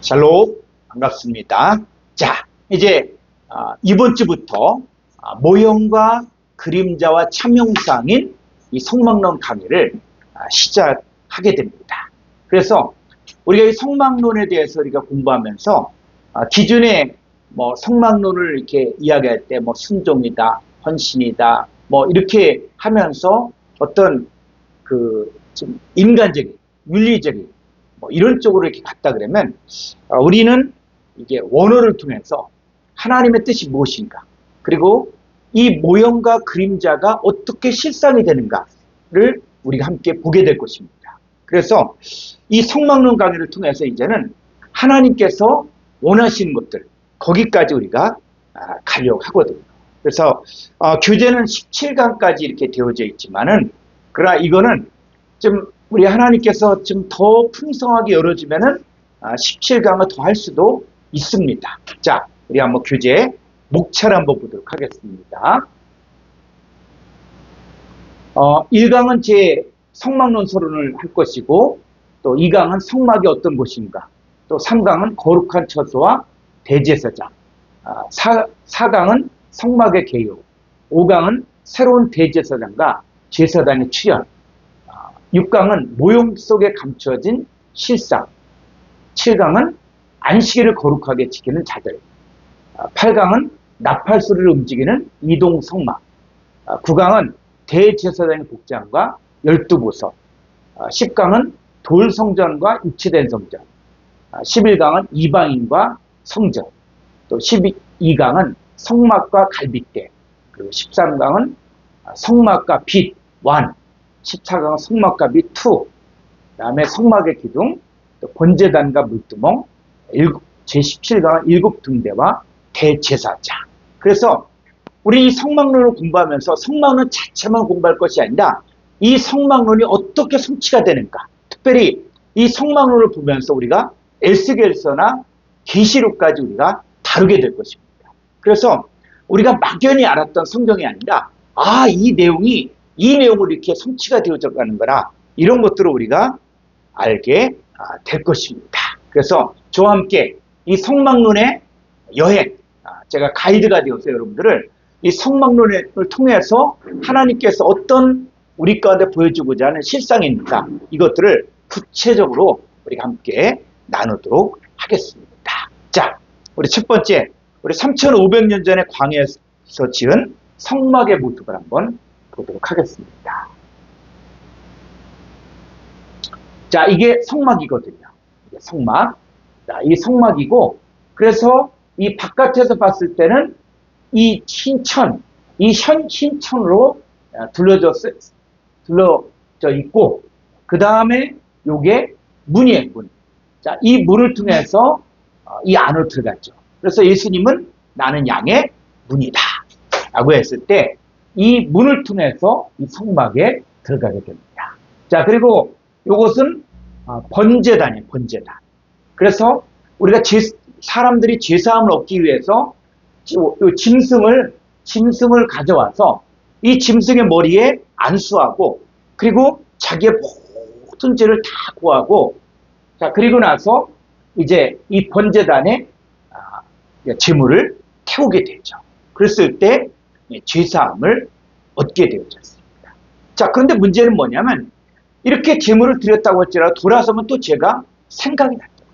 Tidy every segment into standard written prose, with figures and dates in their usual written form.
샬롬, 반갑습니다. 자, 이제 이번 주부터 모형과 그림자와 참형상인 이 성막론 강의를 시작하게 됩니다. 그래서 우리가 이 성막론에 대해서 우리가 공부하면서 기존에 뭐 성막론을 이렇게 이야기할 때 뭐 순종이다, 헌신이다, 뭐 이렇게 하면서 어떤 좀 인간적인, 윤리적인 뭐 이런 쪽으로 이렇게 갔다 그러면 우리는 이게 원어를 통해서 하나님의 뜻이 무엇인가, 그리고 이 모형과 그림자가 어떻게 실상이 되는가를 우리가 함께 보게 될 것입니다. 그래서 이 성막론 강의를 통해서 이제는 하나님께서 원하시는 것들, 거기까지 우리가 가려고 하거든요. 그래서 교재는 17강까지 이렇게 되어져 있지만은, 그러나 이거는 좀 우리 하나님께서 좀 더 풍성하게 열어주면은 17강을 더 할 수도 있습니다. 자, 우리 한번 교재 목차를 한번 보도록 하겠습니다. 1강은 제 성막론 서론을 할 것이고, 또 2강은 성막이 어떤 곳인가, 또 3강은 거룩한 처소와 대제사장, 4강은 성막의 개요, 5강은 새로운 대제사장과 제사장의 출현, 6강은 모형 속에 감추어진 실상, 7강은 안식일을 거룩하게 지키는 자들, 8강은 나팔소리를 움직이는 이동 성막, 9강은 대제사장의 복장과 12보석, 10강은 돌성전과 입체된 성전, 11강은 이방인과 성전, 또 12강은 성막과 갈빗대, 그리고 13강은 성막과 빛, 완, 14강은 성막과 빛, 투, 그 다음에 성막의 기둥, 또 번제단과 물두멍, 제17강은 일곱 등대와 대제사장. 그래서 우리 이 성막론을 공부하면서 성막론 자체만 공부할 것이 아니라 이 성막론이 어떻게 성취가 되는가, 특별히 이 성막론을 보면서 우리가 에스겔서나 계시록까지 우리가 다루게 될 것입니다. 그래서 우리가 막연히 알았던 성경이 아니라 이 내용이 이 내용으로 이렇게 성취가 되어져 가는 거라, 이런 것들을 우리가 알게 될 것입니다. 그래서 저와 함께 이 성막론의 여행, 제가 가이드가 되어서 여러분들을 이 성막론을 통해서 하나님께서 어떤 우리 가운데 보여주고자 하는 실상입니다, 이것들을 구체적으로 우리가 함께 나누도록 하겠습니다. 자, 우리 첫 번째, 우리 3500년 전에 광야에서 지은 성막의 모습을 한번 보도록 하겠습니다. 자, 이게 성막이거든요. 이게 성막. 자, 이 성막이고, 그래서 이 바깥에서 봤을 때는 이 흰천, 흰천으로 둘러져 있고, 그 다음에 요게 문이에요, 문. 자, 이 문을 통해서 이 안으로 들어갔죠. 그래서 예수님은 나는 양의 문이다 라고 했을 때, 이 문을 통해서 이 성막에 들어가게 됩니다. 자, 그리고 이것은 번제단이에요, 번제단. 그래서 우리가 사람들이 제사함을 얻기 위해서 짐승을 가져와서 이 짐승의 머리에 안수하고, 그리고 자기의 모든 죄를 다 구하고, 자, 그리고 나서 이제 이 번제단에 제물을 태우게 되죠. 그랬을 때 죄사함을 얻게 되어졌습니다. 자, 그런데 문제는 뭐냐면, 이렇게 제물을 드렸다고 할지라도 돌아서면 또 죄가 생각이 났죠.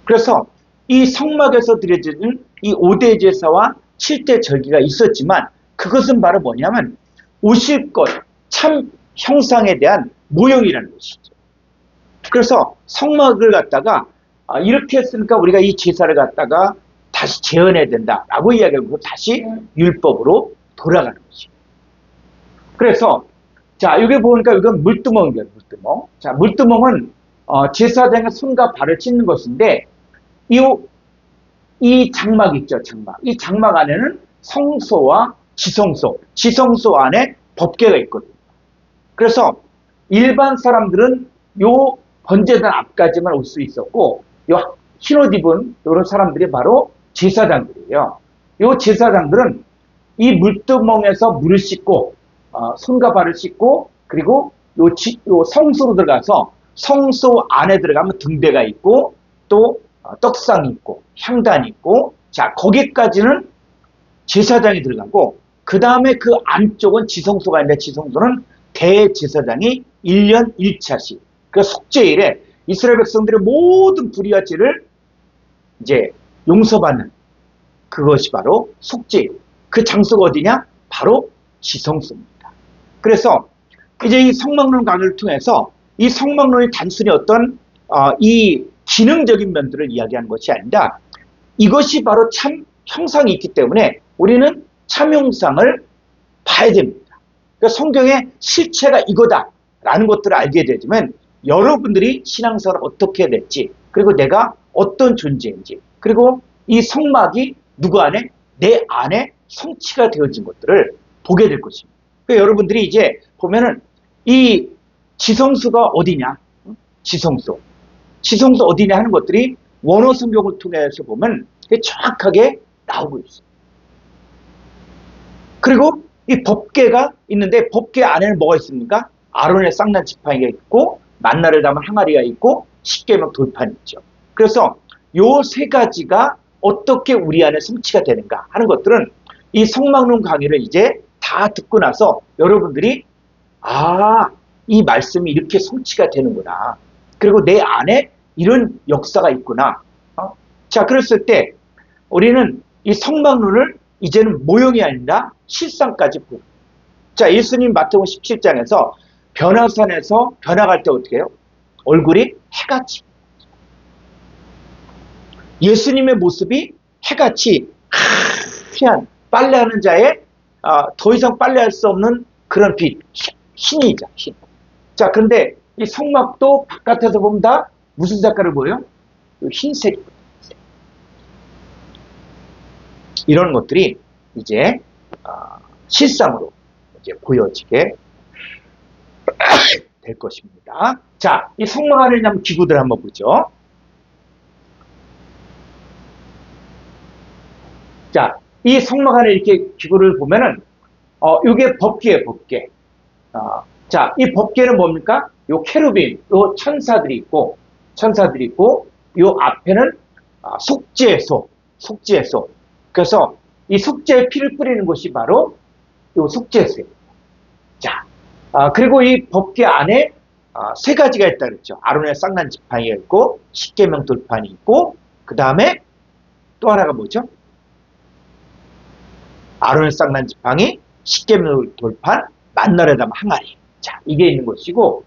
그래서 이 성막에서 드려지는 이 5대 제사와 7대 절기가 있었지만, 그것은 바로 뭐냐면 오실 것, 참 형상에 대한 모형이라는 것이죠. 그래서 성막을 갖다가 이렇게 했으니까 우리가 이 제사를 갖다가 다시 재현해야 된다라고 이야기하고 다시 율법으로 돌아가는 것입니다. 그래서 자, 여기 보니까 이건 물두멍이에요, 물두멍. 자, 물두멍은 제사장의 손과 발을 씻는 것인데, 이 장막 있죠, 장막. 이 장막 안에는 성소와 지성소 안에 법궤가 있거든요. 그래서 일반 사람들은 요 번제단 앞까지만 올 수 있었고, 요 흰옷 입은 이런 사람들이 바로 제사장들이에요. 요 제사장들은 이 물두멍에서 물을 씻고, 손과 발을 씻고, 그리고 요 성소로 들어가서 성소 안에 들어가면 등대가 있고, 또 떡상이 있고 향단이 있고, 자, 거기까지는 제사장이 들어가고, 그 다음에 그 안쪽은 지성소가 있는데, 지성소는 대제사장이 1년 1차씩 그 속죄일에 이스라엘 백성들의 모든 불의와 죄를 이제 용서받는 그것이 바로 속죄일. 그 장소가 어디냐? 바로 지성소입니다. 그래서 이제 이 성막론 강의를 통해서 이 성막론이 단순히 어떤 이 기능적인 면들을 이야기하는 것이 아니라, 이것이 바로 참 형상이 있기 때문에 우리는 참 형상을 봐야 됩니다. 그러니까 성경의 실체가 이거다라는 것들을 알게 되지만, 여러분들이 신앙생활을 어떻게 해야 될지, 그리고 내가 어떤 존재인지, 그리고 이 성막이 누구 안에? 내 안에 성취가 되어진 것들을 보게 될 것입니다. 그러니까 여러분들이 이제 보면은 이 지성소가 어디냐? 지성소. 지성소 어디냐 하는 것들이 원어 성경을 통해서 보면 정확하게 나오고 있어요. 그리고 이 법궤가 있는데, 법궤 안에는 뭐가 있습니까? 아론의 쌍난 지팡이가 있고, 만나를 담은 항아리가 있고, 십계명 돌판이 있죠. 그래서 요 세 가지가 어떻게 우리 안에 성취가 되는가 하는 것들은 이 성막론 강의를 이제 다 듣고 나서 여러분들이 이 말씀이 이렇게 성취가 되는구나. 그리고 내 안에 이런 역사가 있구나. 자, 그랬을 때 우리는 이 성막론을 이제는 모형이 아니라 실상까지 보고. 자, 예수님 마태복음 17장에서 변화산에서 변화갈 때 어떻게 해요? 얼굴이 해같이. 예수님의 모습이 해같이 하얀 빨래하는 자의 더 이상 빨래할 수 없는 그런 빛, 흰이죠, 흰. 자, 그런데 이 성막도 바깥에서 보면 다 무슨 색깔을 보여요? 흰색. 이런 것들이 이제 실상으로 이제 보여지게 될 것입니다. 자, 이 성막 안에 있는 기구들 한번 보죠. 자, 이 성막 안에 이렇게 기구를 보면은 이게 법궤예요, 법궤. 자, 이 법궤는 뭡니까? 요 케루빈, 요 천사들이 있고, 요 앞에는 속죄소. 그래서 이 속죄의 피를 뿌리는 곳이 바로 요 속죄소예요. 자, 그리고 이 법궤 안에 세 가지가 있다 그랬죠. 아론의 쌍난 지팡이가 있고, 십계명 돌판이 있고, 그 다음에 또 하나가 뭐죠? 아론의 쌍난 지팡이, 십계명 돌판, 만날에 담은 항아리. 자, 이게 있는 것이고,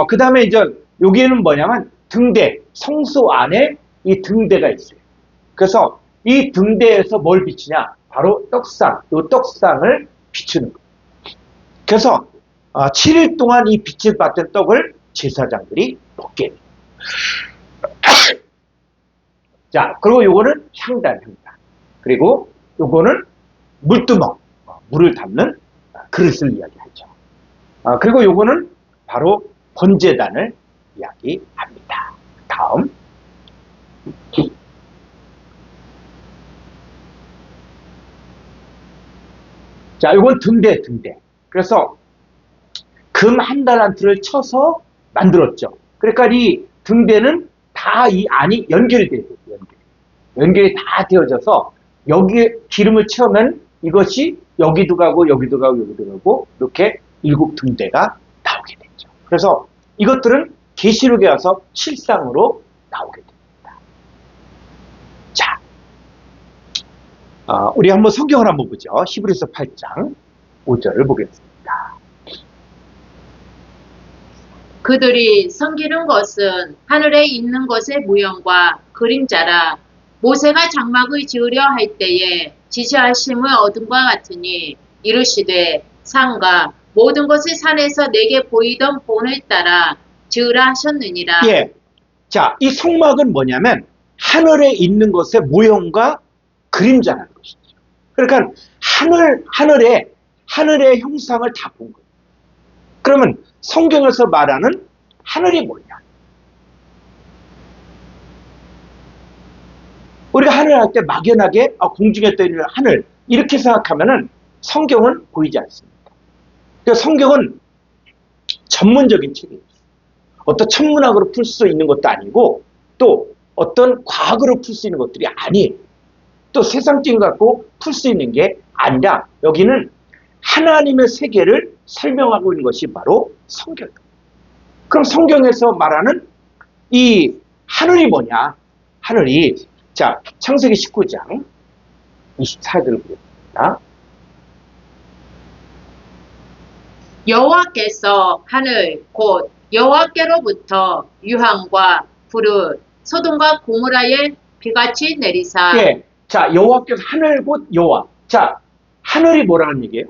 그 다음에 이제 여기에는 뭐냐면 등대, 성소 안에 이 등대가 있어요. 그래서 이 등대에서 뭘 비추냐? 바로 떡상, 이 떡상을 비추는 거예요. 그래서 7일 동안 이 빛을 받던 떡을 제사장들이 먹게 돼요. 자, 그리고 요거는 향단. 그리고 요거는 물두멍, 물을 담는 그릇을 이야기하죠. 그리고 요거는 바로 번제단을 이야기합니다. 다음. 자, 이건 등대. 그래서 금 한 달란트를 쳐서 만들었죠. 그러니까 이 등대는 다 이 안이 연결이 돼요. 연결이 다 되어져서 여기에 기름을 채우면 이것이 여기도 가고 이렇게 7 등대가 나오게 되죠. 그래서 이것들은 계시록에 와서 실상으로 나오게 됩니다. 자, 우리 한번 성경을 한번 보죠. 히브리서 8장 5절을 보겠습니다. 그들이 섬기는 것은 하늘에 있는 것의 무형과 그림자라. 모세가 장막을 지으려 할 때에 지시하심을 얻은 것 같으니 이르시되 산과 모든 것을 산에서 내게 보이던 본을 따라 지으라 하셨느니라. 예. 자, 이 성막은 뭐냐면 하늘에 있는 것의 모형과 그림자라는 것이죠. 그러니까 하늘의 형상을 다 본 거예요. 그러면 성경에서 말하는 하늘이 뭐냐? 우리가 하늘 할 때 막연하게 공중에 떠 있는 하늘 이렇게 생각하면은 성경은 보이지 않습니다. 그러니까 성경은 전문적인 책이에요. 어떤 천문학으로 풀 수 있는 것도 아니고 또 어떤 과학으로 풀 수 있는 것들이 아니에요. 또 세상적인 것 갖고 풀 수 있는 게 아니라 여기는 하나님의 세계를 설명하고 있는 것이 바로 성경입니다. 그럼 성경에서 말하는 이 하늘이 뭐냐? 하늘이, 자, 창세기 19장 24절을 보겠습니다. 여호와께서 하늘 곧 여호와께로부터 유황과 불을 소돔과 고모라에 비같이 내리사. 예. 자, 여호와께서 하늘 곧 여호와. 자, 하늘이 뭐라는 얘기예요?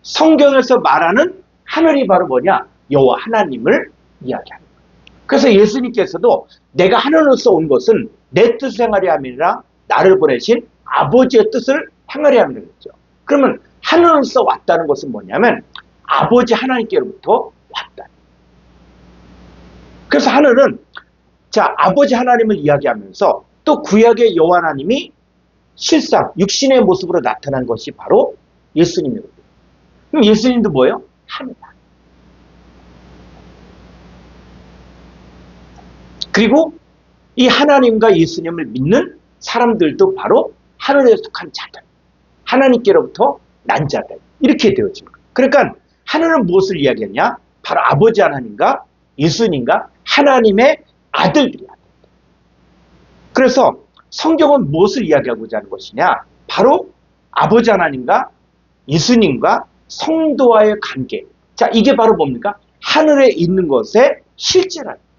성경에서 말하는 하늘이 바로 뭐냐? 여호와 하나님을 이야기하는 거예요. 그래서 예수님께서도 내가 하늘로서 온 것은 내 뜻을 행하려 함이라 나를 보내신 아버지의 뜻을 행하려 함이라 그랬죠. 그러면 하늘로서 왔다는 것은 뭐냐면 아버지 하나님께로부터 왔다. 그래서 하늘은, 자, 아버지 하나님을 이야기하면서 또 구약의 여호와 하나님이 실상 육신의 모습으로 나타난 것이 바로 예수님이거든요. 그럼 예수님도 뭐예요? 하늘이다. 그리고 이 하나님과 예수님을 믿는 사람들도 바로 하늘에 속한 자들, 하나님께로부터 난 자들, 이렇게 되어지는 거예요. 그러니까 하늘은 무엇을 이야기하냐? 바로 아버지 하나님과 예수님과 하나님의 아들들이야. 그래서 성경은 무엇을 이야기하고자 하는 것이냐? 바로 아버지 하나님과 예수님과 성도와의 관계. 자, 이게 바로 뭡니까? 하늘에 있는 것의 실제라는 거예요.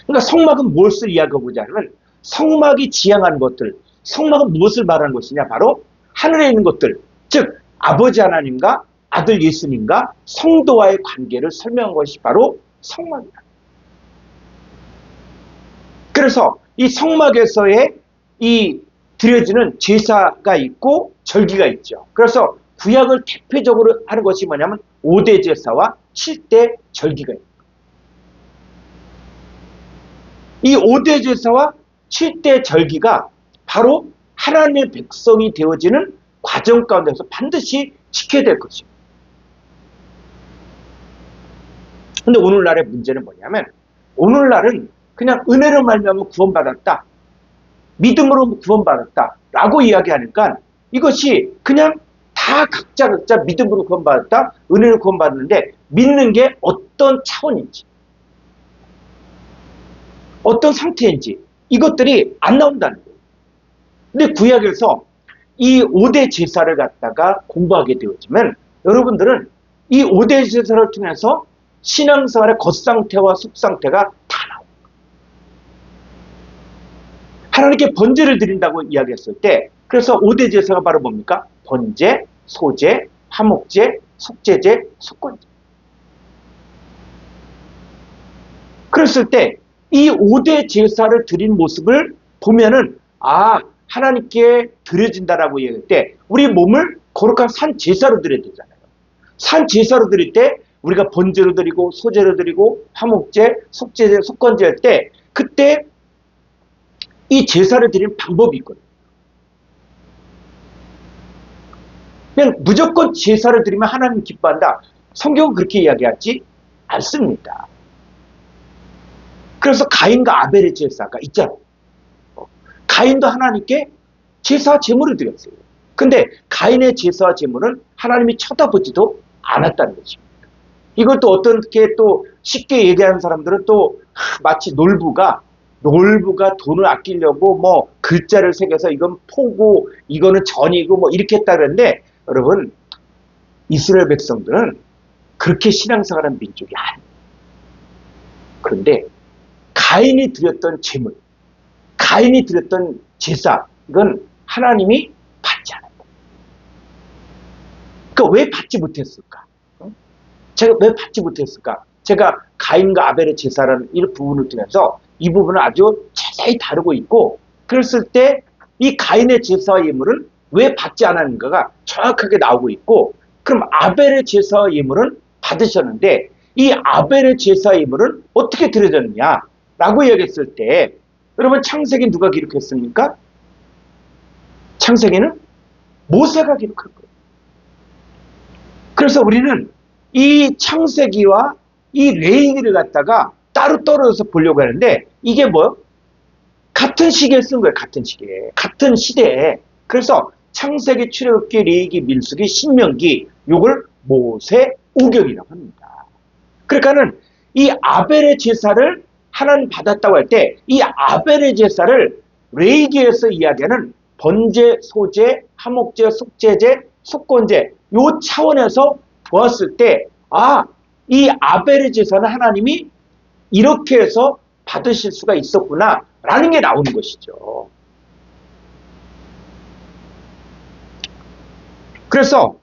그러니까 성막은 무엇을 이야기하고자 하면 성막이 지향하는 것들, 성막은 무엇을 말하는 것이냐? 바로 하늘에 있는 것들, 즉 아버지 하나님과 아들 예수님과 성도와의 관계를 설명한 것이 바로 성막이다. 그래서 이 성막에서의 이 드려지는 제사가 있고 절기가 있죠. 그래서 구약을 대표적으로 하는 것이 뭐냐면 5대 제사와 7대 절기가 있습니다. 이 5대 제사와 7대 절기가 바로 하나님의 백성이 되어지는 과정 가운데서 반드시 지켜야 될 것입니다. 근데 오늘날의 문제는 뭐냐면 오늘날은 그냥 은혜로 말미암아 구원받았다, 믿음으로 구원받았다 라고 이야기하니까 이것이 그냥 다 각자 믿음으로 구원받았다, 은혜로 구원받았는데 믿는 게 어떤 차원인지 어떤 상태인지 이것들이 안 나온다는 거예요. 근데 구약에서 이 5대 제사를 갖다가 공부하게 되어지면 여러분들은 이 5대 제사를 통해서 신앙생활의 겉상태와 속상태가 다 나옵니다. 하나님께 번제를 드린다고 이야기했을 때 그래서 5대 제사가 바로 뭡니까? 번제, 소제, 화목제, 속제제, 속건제. 그랬을 때 이 5대 제사를 드린 모습을 보면은 아, 하나님께 드려진다라고 얘기할 때 우리 몸을 거룩한 산 제사로 드려야 되잖아요. 산 제사로 드릴 때 우리가 번제로 드리고 소제로 드리고 화목제, 속제제, 속건제 할 때 그때 이 제사를 드리는 방법이 있거든요. 그냥 무조건 제사를 드리면 하나님 기뻐한다. 성경은 그렇게 이야기하지 않습니다. 그래서 가인과 아벨의 제사가 있잖아요. 가인도 하나님께 제사와 제물을 드렸어요. 근데 가인의 제사와 제물은 하나님이 쳐다보지도 않았다는 것입니다. 이걸 또 어떻게 또 쉽게 얘기하는 사람들은 또 마치 놀부가 돈을 아끼려고 뭐 글자를 새겨서 이건 포고 이거는 전이고 뭐 이렇게 했다 그랬는데 여러분 이스라엘 백성들은 그렇게 신앙생활하는 민족이 아니에요. 그런데 가인이 드렸던 제물, 가인이 드렸던 제사 이건 하나님이 받지 않았다. 그러니까 왜 받지 못했을까? 제가 왜 받지 못했을까? 제가 가인과 아벨의 제사라는 이 부분을 통해서 이 부분을 아주 자세히 다루고 있고 그랬을 때 이 가인의 제사와 예물은 왜 받지 않았는가가 정확하게 나오고 있고 그럼 아벨의 제사와 예물은 받으셨는데 이 아벨의 제사와 예물은 어떻게 드려졌느냐 라고 이야기했을 때 여러분 창세기 누가 기록했습니까? 창세기는 모세가 기록한 거예요. 그래서 우리는 이 창세기와 이 레위기를 갖다가 따로 떨어져서 보려고 하는데 이게 뭐요? 같은 시기에 쓴 거예요. 같은 시기에. 같은 시대에. 그래서 창세기, 출애굽기, 레위기, 민수기, 신명기 요걸 모세오경이라고 합니다. 그러니까는 이 아벨의 제사를 하나님 받았다고 할 때 이 아벨의 제사를 레위기에서 이야기하는 번제, 소제, 화목제, 속죄제, 속건제 요 차원에서 보았을 때 이 아벨의 제사는 하나님이 이렇게 해서 받으실 수가 있었구나 라는 게 나오는 것이죠. 그래서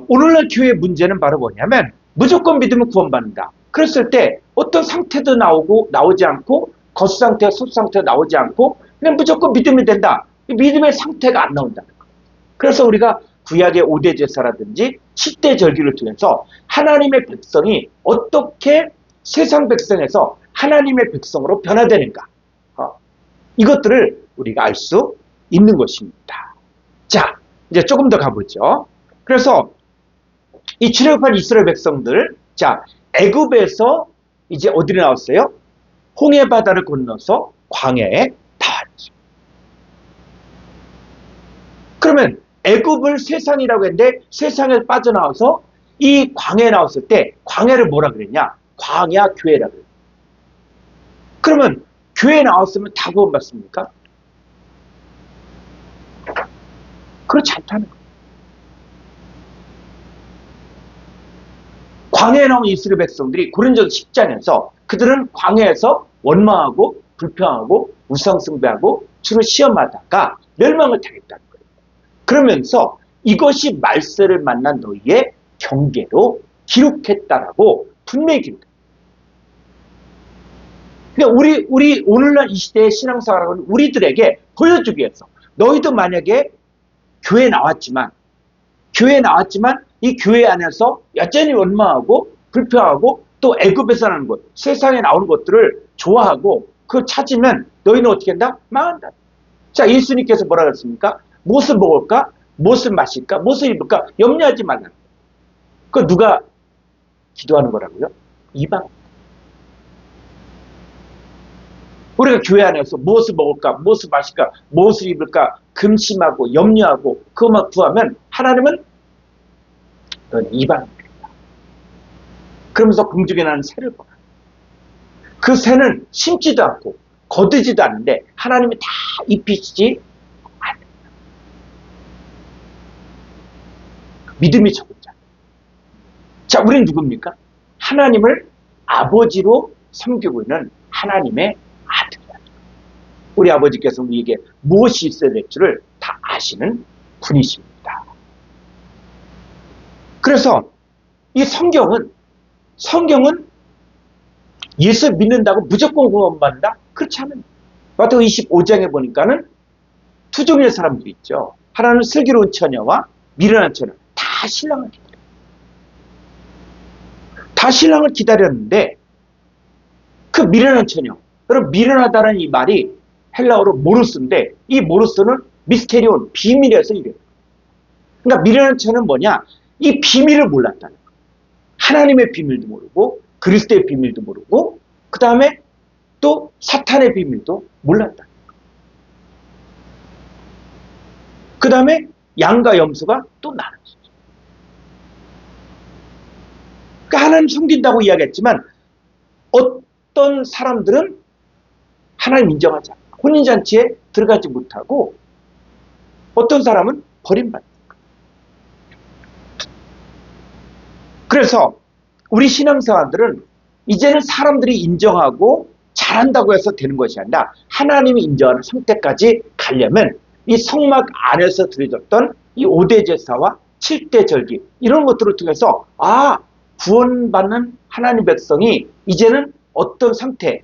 오늘날 교회의 문제는 바로 뭐냐면 무조건 믿으면 구원받는다. 그랬을 때 어떤 상태도 나오지 않고 겉상태, 속상태 나오지 않고 그냥 무조건 믿으면 된다. 믿음의 상태가 안 나온다는 거예요. 그래서 우리가 구약의 5대 제사라든지 7대 절기를 통해서 하나님의 백성이 어떻게 세상 백성에서 하나님의 백성으로 변화되는가 이것들을 우리가 알 수 있는 것입니다. 자, 이제 조금 더 가보죠. 그래서 이 출애굽한 이스라엘 백성들, 자, 애굽에서 이제 어디로 나왔어요? 홍해 바다를 건너서 광야에 닿았죠. 그러면 애굽을 세상이라고 했는데 세상에 빠져나와서 이 광야에 나왔을 때 광야를 뭐라 그랬냐? 광야 교회라고 그래요. 그러면 교회에 나왔으면 다 구원받습니까? 그렇지 않다는 거예요. 광야에 나온 이스라엘 백성들이 고린도전 10장에서 그들은 광야에서 원망하고 불평하고 우상숭배하고 주로 시험하다가 멸망을 당했다는 거예요. 그러면서 이것이 말세를 만난 너희의 경계로 기록했다라고 분명히 기록합니다. 그러니까 우리 오늘날 이 시대의 신앙생활은 우리들에게 보여주기 위해서 너희도 만약에 교회에 나왔지만 이 교회 안에서 여전히 원망하고 불평하고 또 애굽에서 나는 것, 세상에 나오는 것들을 좋아하고 그걸 찾으면 너희는 어떻게 한다? 망한다. 자, 예수님께서 뭐라 그랬습니까? 무엇을 먹을까? 무엇을 마실까? 무엇을 입을까? 염려하지 말라. 그 누가 기도하는 거라고요? 이방. 우리가 교회 안에서 무엇을 먹을까? 무엇을 마실까? 무엇을 입을까? 금심하고 염려하고 그것만 구하면 하나님은 넌 이방입니다. 그러면서 공중에 나는 새를 보라. 그 새는 심지도 않고 거두지도 않는데 하나님이 다 입히시지 않는다. 믿음이 적은 자. 자, 우리는 누굽니까? 하나님을 아버지로 섬기고 있는 하나님의 아들이다. 우리 아버지께서 우리에게 무엇이 있어야 될 줄을 다 아시는 분이십니다. 그래서 이 성경은 예수 믿는다고 무조건 구원받는다? 그렇지 않습니다. 마태복음 25장에 보니까는 두 종류의 사람들이 있죠. 하나는 슬기로운 처녀와 미련한 처녀. 다 신랑을 기다려요. 다 신랑을 기다렸는데 그 미련한 처녀. 여러분 미련하다는 이 말이 헬라어로 모르스인데 이 모르스는 미스테리온, 비밀에서 이래요. 그러니까 미련한 처녀는 뭐냐? 이 비밀을 몰랐다는 거예요. 하나님의 비밀도 모르고 그리스도의 비밀도 모르고 그 다음에 또 사탄의 비밀도 몰랐다는 거예요. 그 다음에 양과 염소가 또 나눠지죠. 그러니까 하나님 섬긴다고 이야기했지만 어떤 사람들은 하나님 인정하지 않고 혼인잔치에 들어가지 못하고 어떤 사람은 버림받는 거예요. 그래서 우리 신앙생활들은 이제는 사람들이 인정하고 잘한다고 해서 되는 것이 아니라 하나님이 인정하는 상태까지 가려면 이 성막 안에서 드려졌던 이 5대 제사와 7대 절기 이런 것들을 통해서 구원받는 하나님 백성이 이제는 어떤 상태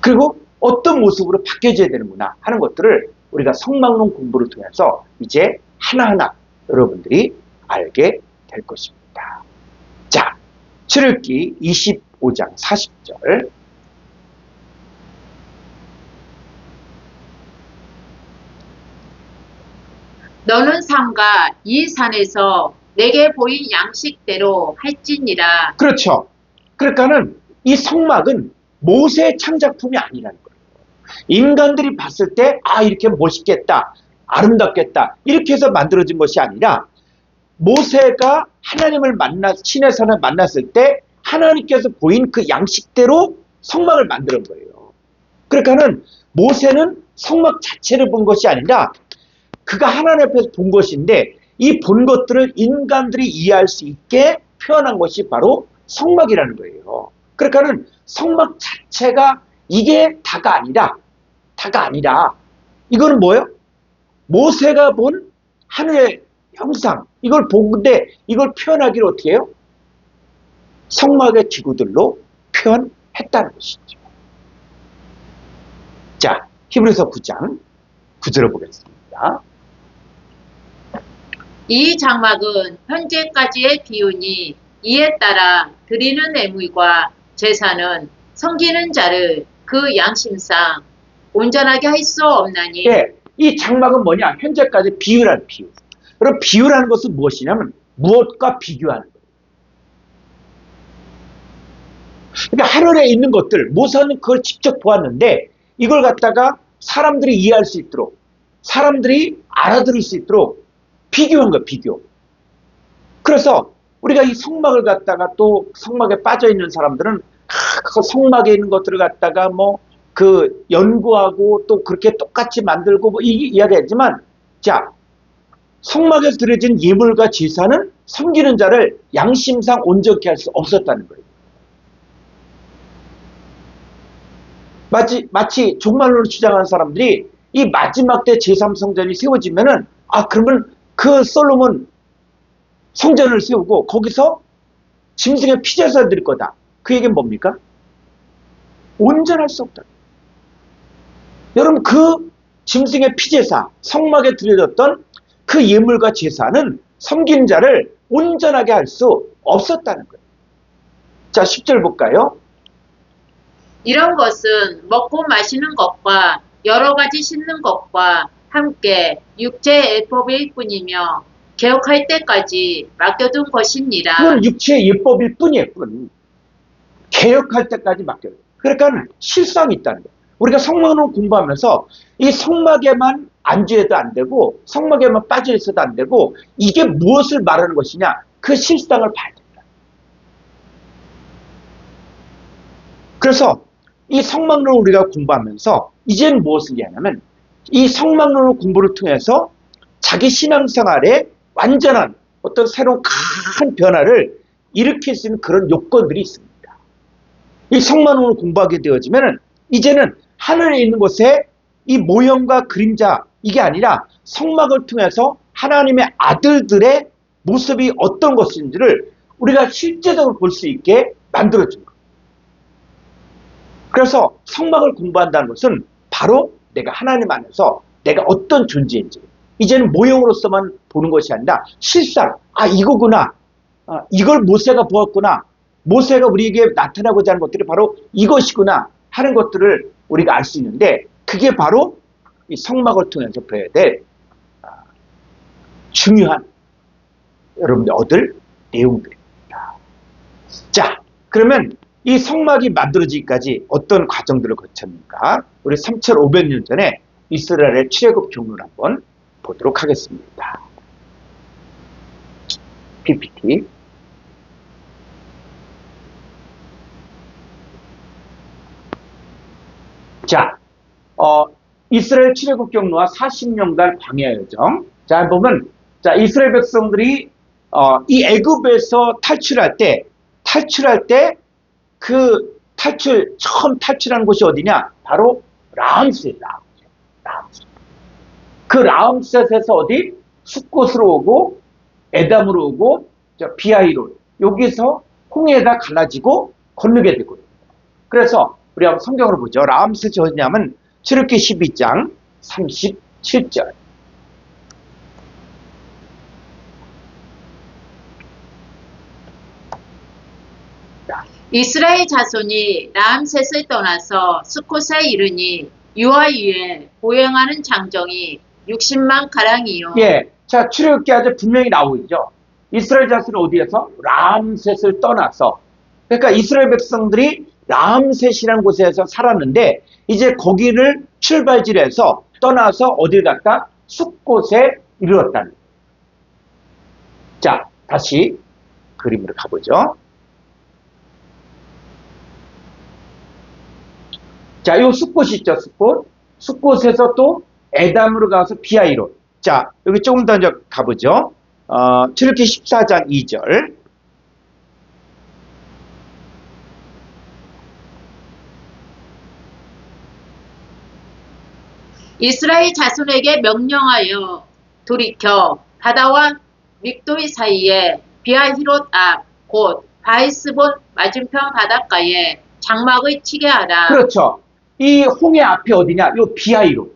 그리고 어떤 모습으로 바뀌어져야 되는구나 하는 것들을 우리가 성막론 공부를 통해서 이제 하나하나 여러분들이 알게 될 것입니다. 자, 출애굽기 25장 40절 너는 삼가 이 산에서 내게 보인 양식대로 할지니라. 그렇죠. 그러니까는 이 성막은 모세의 창작품이 아니라는 거예요. 인간들이 봤을 때 이렇게 멋있겠다, 아름답겠다 이렇게 해서 만들어진 것이 아니라 모세가 하나님을 신의 산을 만났을 때 하나님께서 보인 그 양식대로 성막을 만드는 거예요. 그러니까는 모세는 성막 자체를 본 것이 아니라 그가 하나님 앞에서 본 것인데 이 본 것들을 인간들이 이해할 수 있게 표현한 것이 바로 성막이라는 거예요. 그러니까는 성막 자체가 이게 다가 아니라 이거는 뭐예요? 모세가 본 하늘의 형상 이걸 보는데 이걸 표현하기를 어떻게 해요? 성막의 기구들로 표현했다는 것이죠. 자, 히브리서 9장 9절을 보겠습니다. 이 장막은 현재까지의 기운이 이에 따라 드리는 예물과 제사는 섬기는 자를 그 양심상 온전하게 할 수 없나니. 예, 이 장막은 뭐냐? 현재까지 비유라는 비유. 그럼 비유라는 것은 무엇이냐면 무엇과 비교하는 거예요. 그러니까 하늘에 있는 것들, 모세는 그걸 직접 보았는데 이걸 갖다가 사람들이 이해할 수 있도록, 사람들이 알아들을 수 있도록 비교한 거예요, 비교. 그래서 우리가 이 성막을 갖다가 또 성막에 빠져 있는 사람들은 그 성막에 있는 것들을 갖다가 그 연구하고 또 그렇게 똑같이 만들고 이야기하지만, 자, 성막에서 드려진 예물과 제사는 섬기는 자를 양심상 온전케 할 수 없었다는 거예요. 마치 종말론을 주장하는 사람들이 이 마지막 때 제3성전이 세워지면은 그러면 그 솔로몬 성전을 세우고 거기서 짐승의 피제사를 드릴 거다. 그 얘기는 뭡니까? 온전할 수 없다. 여러분 그 짐승의 피제사 성막에 드려졌던 그 예물과 제사는 섬기는 자를 온전하게 할 수 없었다는 거예요. 자, 10절 볼까요? 이런 것은 먹고 마시는 것과 여러 가지 씻는 것과 함께 육체의 예법일 뿐이며 개혁할 때까지 맡겨둔 것이니라. 그건 육체의 예법일 뿐이에요. 개혁할 때까지 맡겨요. 그러니까 실상이 있다는 거예요. 우리가 성막을 공부하면서 이 성막에만 안주해도 안 되고 성막에만 빠져 있어도 안 되고 이게 무엇을 말하는 것이냐 그 실상을 봐야 된다. 그래서 이 성막론을 우리가 공부하면서 이제는 무엇을 얘기하냐면 이 성막론을 공부를 통해서 자기 신앙생활에 완전한 어떤 새로운 큰 변화를 일으킬 수 있는 그런 요건들이 있습니다. 이 성막론을 공부하게 되어지면 이제는 하늘에 있는 곳에 이 모형과 그림자 이게 아니라 성막을 통해서 하나님의 아들들의 모습이 어떤 것인지를 우리가 실제적으로 볼 수 있게 만들어준 거예요. 그래서 성막을 공부한다는 것은 바로 내가 하나님 안에서 내가 어떤 존재인지 이제는 모형으로서만 보는 것이 아니라 실상 이거구나, 이걸 모세가 보았구나, 모세가 우리에게 나타나고자 하는 것들이 바로 이것이구나 하는 것들을 우리가 알 수 있는데 그게 바로 이 성막을 통해서 배워야 될 중요한 여러분들 얻을 내용들입니다. 자, 그러면 이 성막이 만들어지기까지 어떤 과정들을 거쳤는가? 우리 3,500년 전에 이스라엘의 출애굽 경로를 한번 보도록 하겠습니다. PPT. 자, 이스라엘 출애굽 경로와 40년간 광야 여정. 자, 보면 자, 이스라엘 백성들이 이 애굽에서 탈출할 때 그 처음 탈출하는 곳이 어디냐? 바로 라암셋이다. 그 라암셋에서 어디? 숫곳으로 오고 에담으로 오고 비하이론 여기서 홍해가 갈라지고 건너게 되거든요. 그래서 우리 한번 성경으로 보죠. 라암셋이 어디냐면 출애굽기 12장 37절. 이스라엘 자손이 라암셋을 떠나서 스콧에 이르니 유아위에 보행하는 장정이 60만 가량이요. 예, 자 출애굽기 아주 분명히 나오고 있죠. 이스라엘 자손은 어디에서? 라암셋을 떠나서. 그러니까 이스라엘 백성들이 라암셋이라는 곳에서 살았는데 이제 거기를 출발지에서 떠나서 어딜 갔다? 숫곳에 이르렀다는 거예요. 자, 다시 그림으로 가보죠. 자, 요 숫곳이 있죠, 숫곳. 숫곳에서 또 에담으로 가서 비하이로. 자, 여기 조금 더 가보죠. 출애굽기 14장 2절. 이스라엘 자손에게 명령하여 돌이켜 바다와 믹도이 사이에 비아히롯 앞 곧 바이스본 맞은편 바닷가에 장막을 치게 하라. 그렇죠. 이 홍해 앞이 어디냐? 요 비하이로.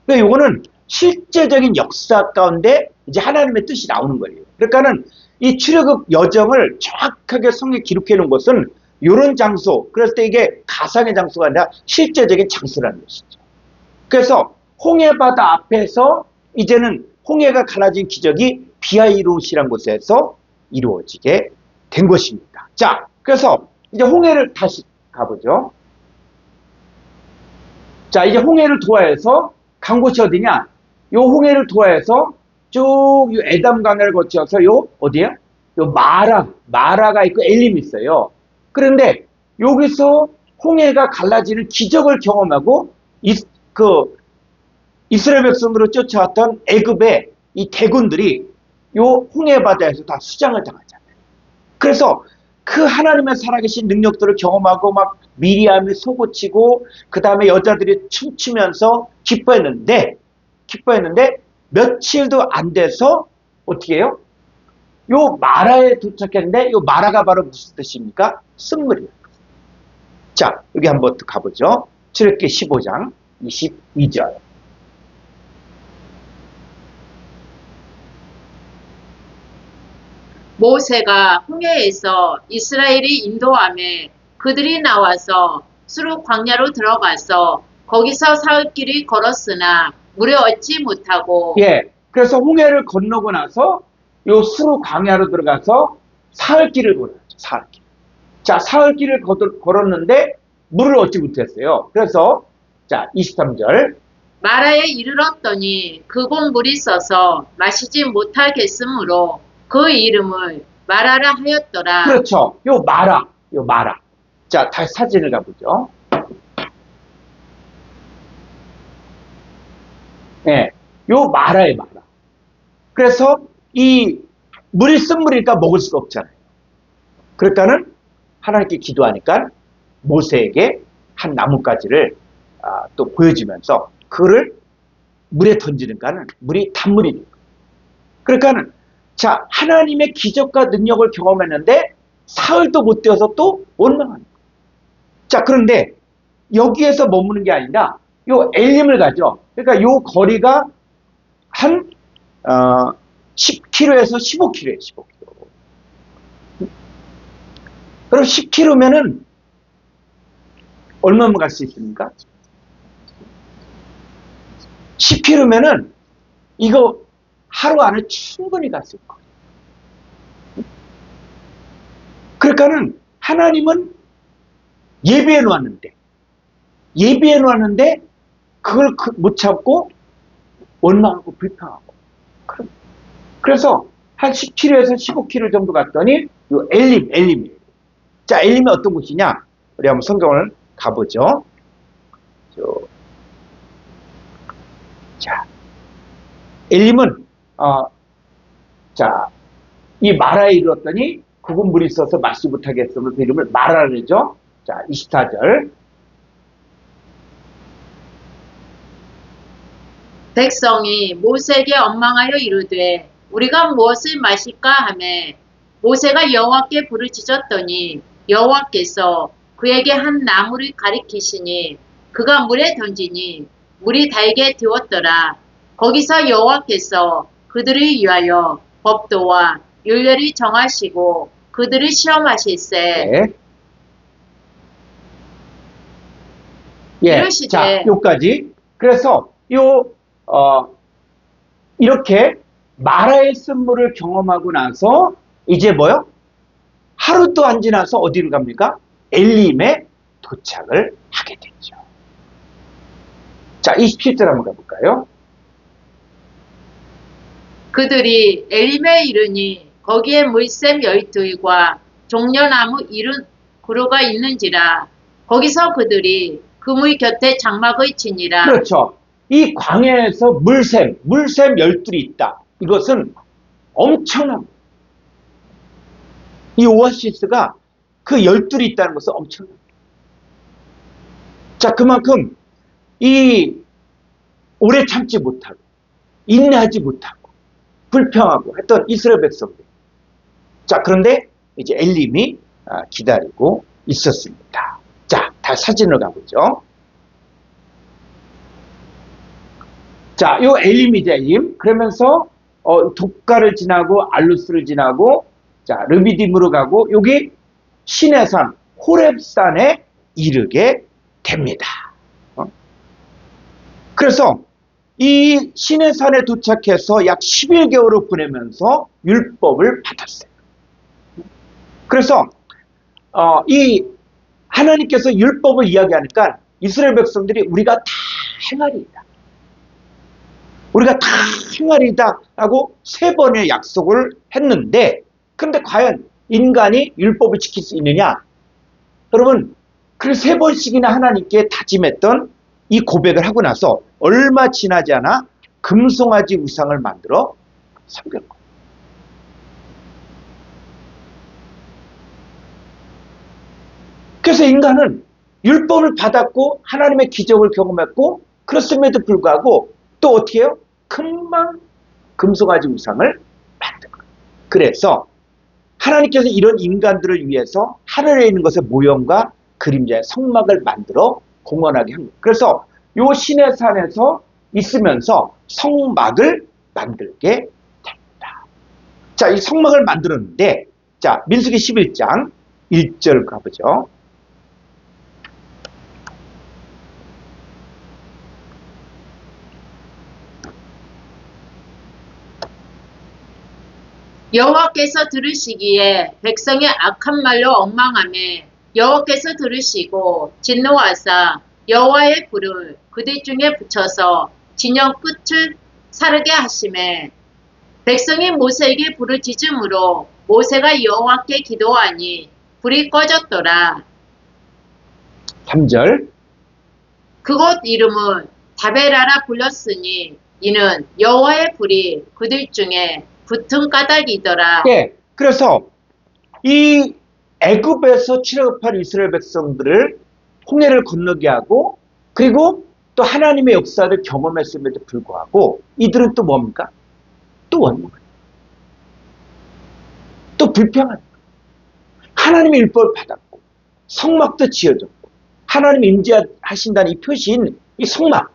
그러니까 요거는 실제적인 역사 가운데 이제 하나님의 뜻이 나오는 거예요. 그러니까는 이 출애굽 여정을 정확하게 성경에 기록해 놓은 것은 요런 장소, 그랬을 때 이게 가상의 장소가 아니라 실제적인 장소라는 것이죠. 그래서 홍해 바다 앞에서 이제는 홍해가 갈라진 기적이 비하이롯이라는 곳에서 이루어지게 된 것입니다. 자, 그래서 이제 홍해를 다시 가보죠. 자, 이제 홍해를 도하여서 간 곳이 어디냐? 요 홍해를 도하여서 쭉 에담 강을 거쳐서 요 어디야? 요 마라가 있고 엘림이 있어요. 그런데 여기서 홍해가 갈라지는 기적을 경험하고 이스라엘 백성들을 쫓아왔던 애굽의 이 대군들이 요 홍해 바다에서 다 수장을 당하잖아요. 그래서 그 하나님의 살아계신 능력들을 경험하고 막 미리암이 소고치고 그 다음에 여자들이 춤추면서 기뻐했는데 며칠도 안 돼서 어떻게 해요? 요 마라에 도착했는데 요 마라가 바로 무슨 뜻입니까? 쓴물이에요. 자, 여기 한번 또 가보죠. 출애굽기 15장 22절. 모세가 홍해에서 이스라엘이 인도함에 그들이 나와서 수르 광야로 들어가서 거기서 사흘길을 걸었으나 물에 얻지 못하고. 예. 그래서 홍해를 건너고 나서 요 수르 광야로 들어가서 사흘길을 걸었죠. 사흘길. 자, 사흘길을 걸었는데 물을 얻지 못했어요. 그래서 자, 23절. 마라에 이르렀더니 그곳 물이 써서 마시지 못하겠으므로 그 이름을 마라라 하였더라. 그렇죠. 요 마라. 자, 다시 사진을 가보죠. 예. 요 마라의 마라. 그래서 이 물이 쓴물이니까 먹을 수가 없잖아요. 그러니까는 하나님께 기도하니까 모세에게 한 나뭇가지를 또 보여주면서 그를 물에 던지니까는 물이 단물이 된 거예요. 그러니까는 자, 하나님의 기적과 능력을 경험했는데 사흘도 못 되어서 또 원망하는 거예요. 자, 그런데 여기에서 머무는 게 아니라 요 엘림을 가죠. 그러니까 요 거리가 한 10km에서 15km예요. 15km. 그럼 10km면은 얼마면 갈 수 있습니까? 10km면은 이거 하루 안에 충분히 갈 수 있거든요. 그러니까는 하나님은 예비해 놓았는데 그걸 못 참고 원망하고 불평하고. 그래서 한 10km에서 15km 정도 갔더니 요 엘림이에요. 자, 엘림이 어떤 곳이냐? 우리 한번 성경을 가보죠. 자, 엘림은 자, 이 마라에 이르렀더니 그곳 물이 있어서 마시지 못하겠으면 그 이름을 마라라 그러죠. 자, 24절. 백성이 모세에게 원망하여 이르되 우리가 무엇을 마실까 하매 모세가 여호와께 부르짖었더니 여호와께서 그에게 한 나무를 가리키시니 그가 물에 던지니 물이 달게 되었더라. 거기서 여호와께서 그들을 위하여 법도와 율례를 정하시고 그들을 시험하실세. 네. 예. 이러시되. 자, 요까지. 그래서 이렇게 마라의 쓴물을 경험하고 나서 이제 뭐요? 하루도 안 지나서 어디로 갑니까? 엘림에 도착을 하게 됐죠. 자, 27절 한번 가볼까요? 그들이 엘림에 이르니 거기에 물샘 12과 종려나무 70그루가 있는지라 거기서 그들이 그 물 곁에 장막의 지니라. 그렇죠. 이 광야에서 물샘 12이 있다. 이것은 엄청난, 이 오아시스가 그 12이 있다는 것은 엄청난. 자, 그만큼 이 오래 참지 못하고 인내하지 못하고 불평하고 했던 이스라엘 백성들. 자, 그런데 이제 엘림이 기다리고 있었습니다. 자, 다 사진을 가보죠. 자, 요 엘림이죠, 엘림. 그러면서 독가를 지나고 알루스를 지나고 자, 르비딤으로 가고 여기 시내산 호렙산에 이르게 됩니다. 그래서 이 시내산에 도착해서 약 11개월을 보내면서 율법을 받았어요. 그래서 이 하나님께서 율법을 이야기하니까 이스라엘 백성들이 우리가 다 행하리이다. 우리가 다 행하리이다 하고 3번의 약속을 했는데 그런데 과연 인간이 율법을 지킬 수 있느냐? 여러분, 그 3번씩이나 하나님께 다짐했던 이 고백을 하고 나서 얼마 지나지 않아 금송아지 우상을 만들어 섬겼고. 그래서 인간은 율법을 받았고 하나님의 기적을 경험했고 그렇음에도 불구하고 또 어떻게 해요? 금방 금송아지 우상을 만든 거예요. 그래서 하나님께서 이런 인간들을 위해서 하늘에 있는 것의 모형과 그림자의 성막을 만들어 공헌하게 한 거예요. 그래서 요 시내산에서 있으면서 성막을 만들게 됩니다. 자, 이 성막을 만들었는데 자, 민수기 11장 1절 가보죠. 여호와께서 들으시기에 백성의 악한 말로 엉망하매 여호와께서 들으시고 진노하사 여호와의 불을 그들 중에 붙여서 진영 끝을 사르게 하시매 백성이 모세에게 불을 지즘으로 모세가 여호와께 기도하니 불이 꺼졌더라. 3절. 그곳 이름은 다베라라 불렸으니 이는 여호와의 불이 그들 중에 붙은 까닭이더라. 예, 그래서 이 애굽에서 출애굽한 이스라엘 백성들을 홍해를 건너게 하고 그리고 또 하나님의 역사를 경험했음에도 불구하고 이들은 또 뭡니까? 또 원망합니다. 또 불평합니다. 하나님의 율법을 받았고 성막도 지어졌고 하나님이 임재하신다는 이 표시인 이 성막,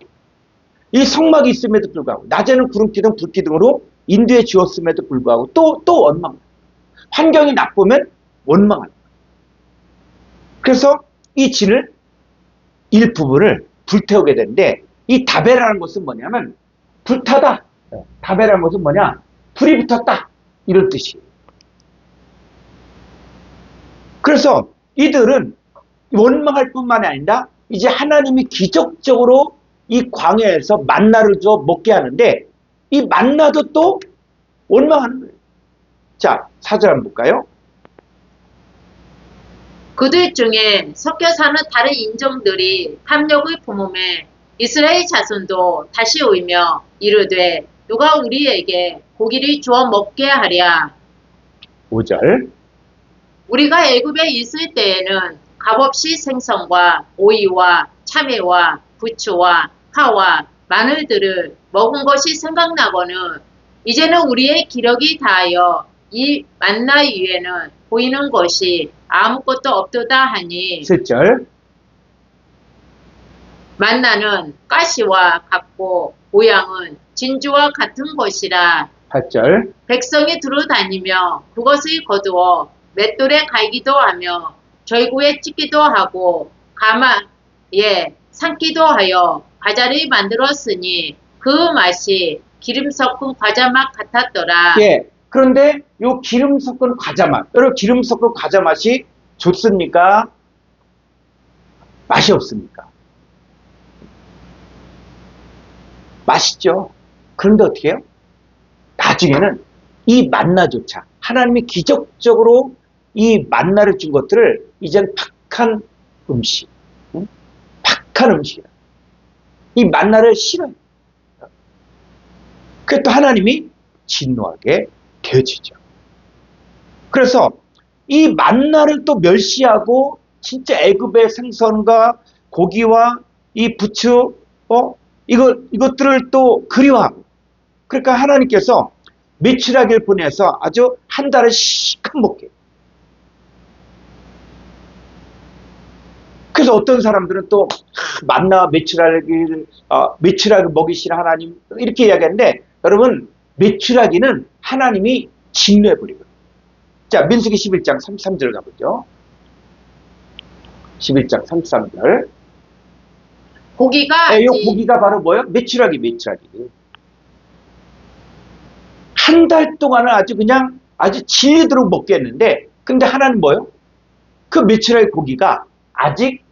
이 성막이 있음에도 불구하고 낮에는 구름기둥 불기둥으로 인도해 주었음에도 불구하고 또 원망합니다. 환경이 나쁘면 원망합니다. 그래서 이 진을 일부분을 불태우게 되는데 이 다베라는 것은 뭐냐면 불타다. 다베라는 것은 뭐냐? 불이 붙었다. 이런 뜻이에요. 그래서 이들은 원망할 뿐만이 아니라 이제 하나님이 기적적으로 이 광야에서 만나를 줘 먹게 하는데 이 만나도 또 원망하는 거예요. 자, 4절 한번 볼까요? 그들 중에 섞여 사는 다른 인종들이 탐욕의 품음에 이스라엘 자손도 다시 오이며 이르되 누가 우리에게 고기를 주어 먹게 하랴. 5절. 우리가 애굽에 있을 때에는 값없이 생선과 오이와 참외와 부추와 파와 마늘들을 먹은 것이 생각나거늘 이제는 우리의 기력이 다하여 이 만나 위에는 보이는 것이 아무것도 없도다 하니 7절. 만나는 가시와 같고 모양은 진주와 같은 것이라 8절. 백성이 두루다니며 그것을 거두어 맷돌에 갈기도 하며 절구에 찢기도 하고 가마에 삶기도 하여 과자를 만들었으니 그 맛이 기름 섞은 과자 맛 같았더라. 예. 그런데 요 기름 섞은 과자 맛, 여러분 기름 섞은 과자 맛이 좋습니까? 맛이 없습니까? 맛있죠. 그런데 어떻게 해요? 나중에는 이 만나조차 하나님이 기적적으로 이 만나를 준 것들을 이젠 박한 음식, 응? 박한 음식이다. 이 만나를 싫어요. 그래서 또 하나님이 진노하게 되어지죠. 그래서 이 만나를 또 멸시하고 진짜 애굽의 생선과 고기와 이 부추, 이것들을 또 그리워하고, 그러니까 하나님께서 메추라기를 보내서 아주 한 달을 시큼 먹게. 그래서 어떤 사람들은 또 만나 메추라기를 메추라기 먹이시는 하나님 이렇게 이야기하는데, 여러분 메추라기는 하나님이 진노해버리거든요. 자, 민수기 11장 33절 가보죠. 11장 33절. 고기가 이 고기가 바로 뭐예요? 메추라기. 한 달 동안은 아주 질리도록 먹겠는데, 근데 하나는 뭐예요? 그 메추라기 고기가 아직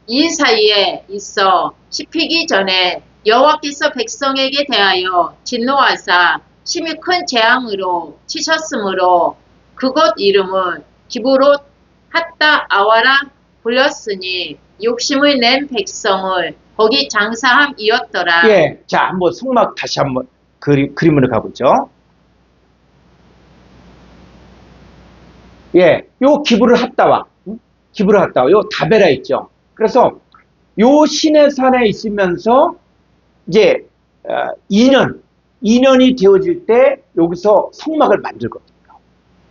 이 사이에 있어 씹히기 전에 여호와께서 백성에게 대하여 진노하사 심히 큰 재앙으로 치셨으므로 그곳 이름을 기브롯 핫다 아와라 불렸으니 욕심을 낸 백성을 거기 장사함이었더라. 예, 자, 한번 성막 다시 한번 그림으로 가보죠. 예, 요 기브를 핫다와, 요 다베라 있죠. 그래서 요 시내산에 있으면서 이제 2년이 되어질 때 여기서 성막을 만들거든요.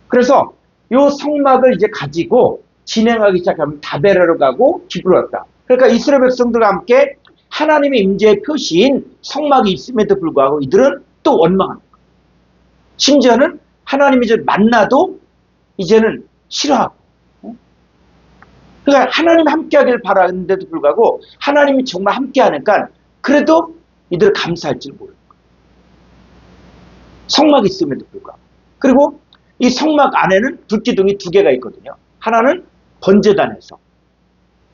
그래서 요 성막을 이제 가지고 진행하기 시작하면 다베라로 가고 기브로 갔다. 그러니까 이스라엘 백성들과 함께 하나님의 임재의 표시인 성막이 있음에도 불구하고 이들은 또 원망합니다. 심지어는 하나님이 이제 만나도 이제는 싫어하고. 그러니까 하나님 함께 하길 바라는데도 불구하고 하나님이 정말 함께 하니까 그래도 이들 감사할지를 모르는 거예요. 성막이 있음에도 불구하고. 그리고 이 성막 안에는 불기둥이 2개가 있거든요. 하나는 번제단에서,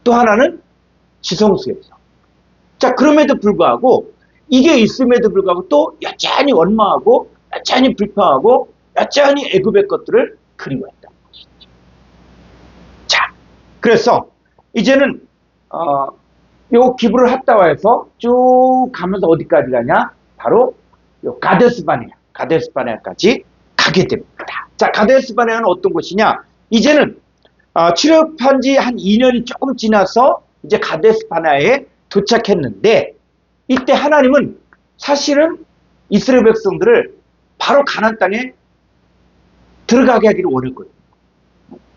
또 하나는 지성소에서. 자, 그럼에도 불구하고 이게 있음에도 불구하고 또 여전히 원망하고 여전히 불평하고 여전히 애굽의 것들을 그리워했다는 것이죠. 자, 그래서 이제는 요 기브를 핫다와에서 쭉 가면서 어디까지 가냐? 바로 요 가데스바네아까지 가게 됩니다. 자, 가데스바네아는 어떤 곳이냐? 이제는 출애굽한 지 한 2년이 조금 지나서 이제 가데스바네아에 도착했는데, 이때 하나님은 사실은 이스라엘 백성들을 바로 가나안 땅에 들어가게 하기를 원했거든요.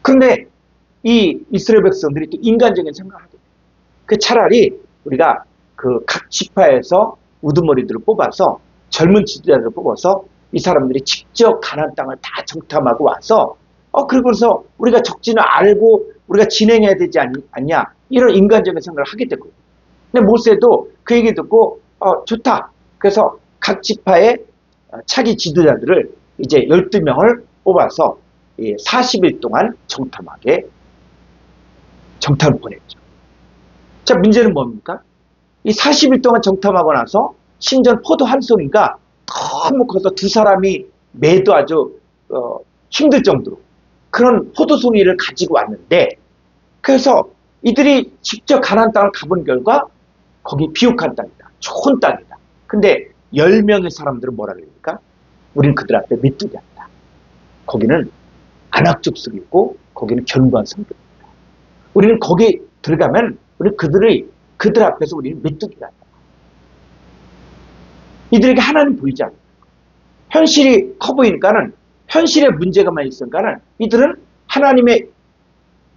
그런데 이 이스라엘 백성들이 또 인간적인 생각을 하게 돼요. 그 차라리 우리가 그 각 지파에서 우두머리들을 뽑아서, 젊은 지도자들을 뽑아서 이 사람들이 직접 가나안 땅을 다 정탐하고 와서 그래서 우리가 적진을 알고 우리가 진행해야 되지 않냐, 이런 인간적인 생각을 하게 됐거든요. 근데 모세도 그 얘기 듣고 좋다. 그래서 각 지파의 차기 지도자들을 이제 12명을 뽑아서 40일 동안 정탐을 보냈죠. 자, 문제는 뭡니까? 이 40일 동안 정탐하고 나서 심지어 포도 한 송이가 너무 커서 2사람이 매도 아주 힘들 정도로 그런 포도송이를 가지고 왔는데, 그래서 이들이 직접 가나안 땅을 가본 결과 거기 비옥한 땅이다, 좋은 땅이다. 근데 10명의 사람들은 뭐라 그럽니까? 우리는 그들 앞에 메뚜기 같다. 거기는 안악족속이 있고 거기는 견고한 성벽입니다. 우리는 거기 들어가면 그들 앞에서 우리는 메뚜기 같다. 이들에게 하나님 보이지 않는다. 현실이 커 보이니까는, 현실에 문제가만 있으니까는 이들은 하나님의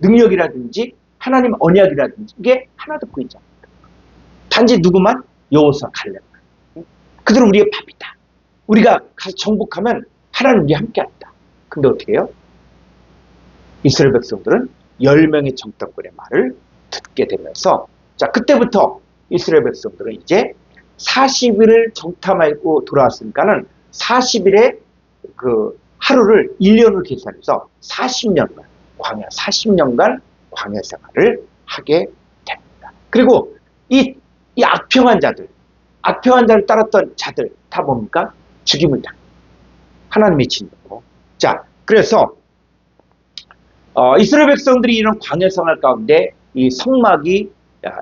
능력이라든지 하나님의 언약이라든지 이게 하나도 보이지 않는다. 단지 누구만? 여호수아, 갈렙만. 그들은 우리의 밥이다. 우리가 가서 정복하면 하나님 우리 함께 한다. 근데 어떻게 해요? 이스라엘 백성들은 10명의 정탐꾼의 말을 듣게 되면서, 자, 그때부터 이스라엘 백성들은 이제 40일을 정탐하고 돌아왔으니까는 40일에 그 하루를 1년으로 계산해서 40년간 광야 생활을 하게 됩니다. 그리고 이 악평한 자를 따랐던 자들 다 뭡니까? 죽임을 당. 하나님의 진노로. 자, 그래서 이스라엘 백성들이 이런 광야 생활 가운데 이 성막이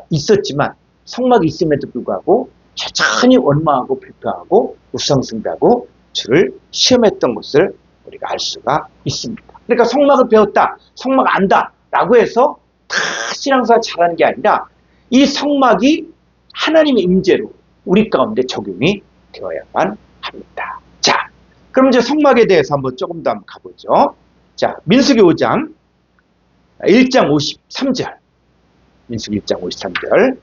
있었지만 성막이 있음에도 불구하고 천천히 원망하고 불평하고 우상숭배하고 주를 시험했던 것을 우리가 알 수가 있습니다. 그러니까 성막을 배웠다, 성막 안다 라고 해서 다 신앙생활 잘하는 게 아니라 이 성막이 하나님의 임재로 우리 가운데 적용이 되어야만 합니다. 자, 그럼 이제 성막에 대해서 조금 더 한번 가보죠. 자, 민수기 5장 1장 53절. 민수기 1장 53절.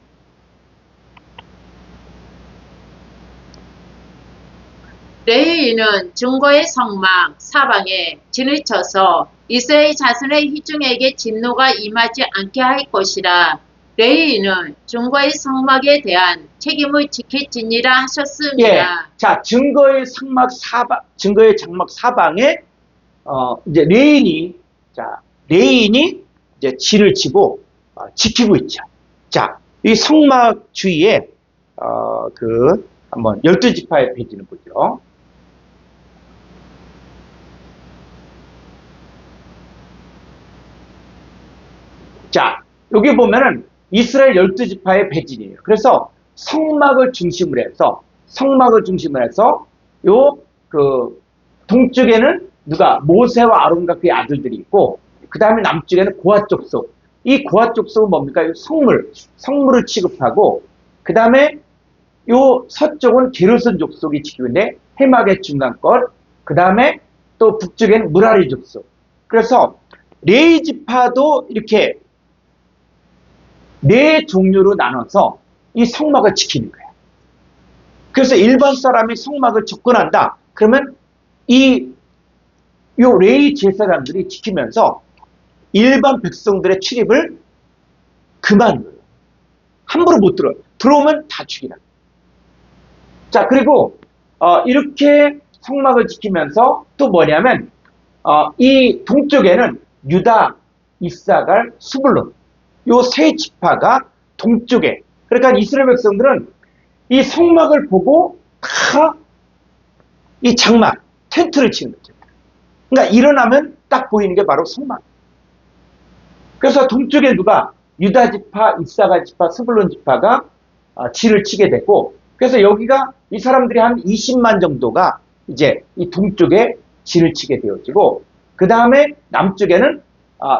레위인은 증거의 성막 사방에 진을 쳐서 이스라엘 자손의 희중에게 진노가 임하지 않게 할 것이라. 레위인은 증거의 성막에 대한 책임을 지킬지니라 하셨습니다. 예. 자, 증거의 장막 사방에 이제 레위인이 이제 진을 치고 지키고 있죠. 자, 이 성막 주위에 한번 12지파의 배지는 보죠. 자, 여기 보면은 이스라엘 12지파의 배진이에요. 그래서 성막을 중심으로 해서 동쪽에는 모세와 아론과 그의 아들들이 있고, 그 다음에 남쪽에는 고아 족속. 이 고아 족속은 뭡니까? 성물을 취급하고, 그 다음에 서쪽은 게르손 족속이 지키고 있는데 해막의 중간 것, 그 다음에 또 북쪽에는 무라리 족속. 그래서 레위 지파도 이렇게 네 종류로 나눠서 이 성막을 지키는 거예요. 그래서 일반 사람이 성막을 접근한다. 그러면 레위 제사장들이 지키면서 일반 백성들의 출입을 그만둬요. 함부로 못 들어요. 들어오면 다 죽이라. 자, 그리고 이렇게 성막을 지키면서 또 뭐냐면 이 동쪽에는 유다, 이사갈, 스불론 요 세 지파가 동쪽에, 그러니까 이스라엘 백성들은 이 성막을 보고 다 이 장막, 텐트를 치는 거죠. 그러니까 일어나면 딱 보이는 게 바로 성막. 그래서 동쪽에 유다 지파, 이사갈 지파, 스불론 지파가 진을 치게 되고, 그래서 여기가 이 사람들이 한 20만 정도가 이제 이 동쪽에 진을 치게 되어지고, 그 다음에 남쪽에는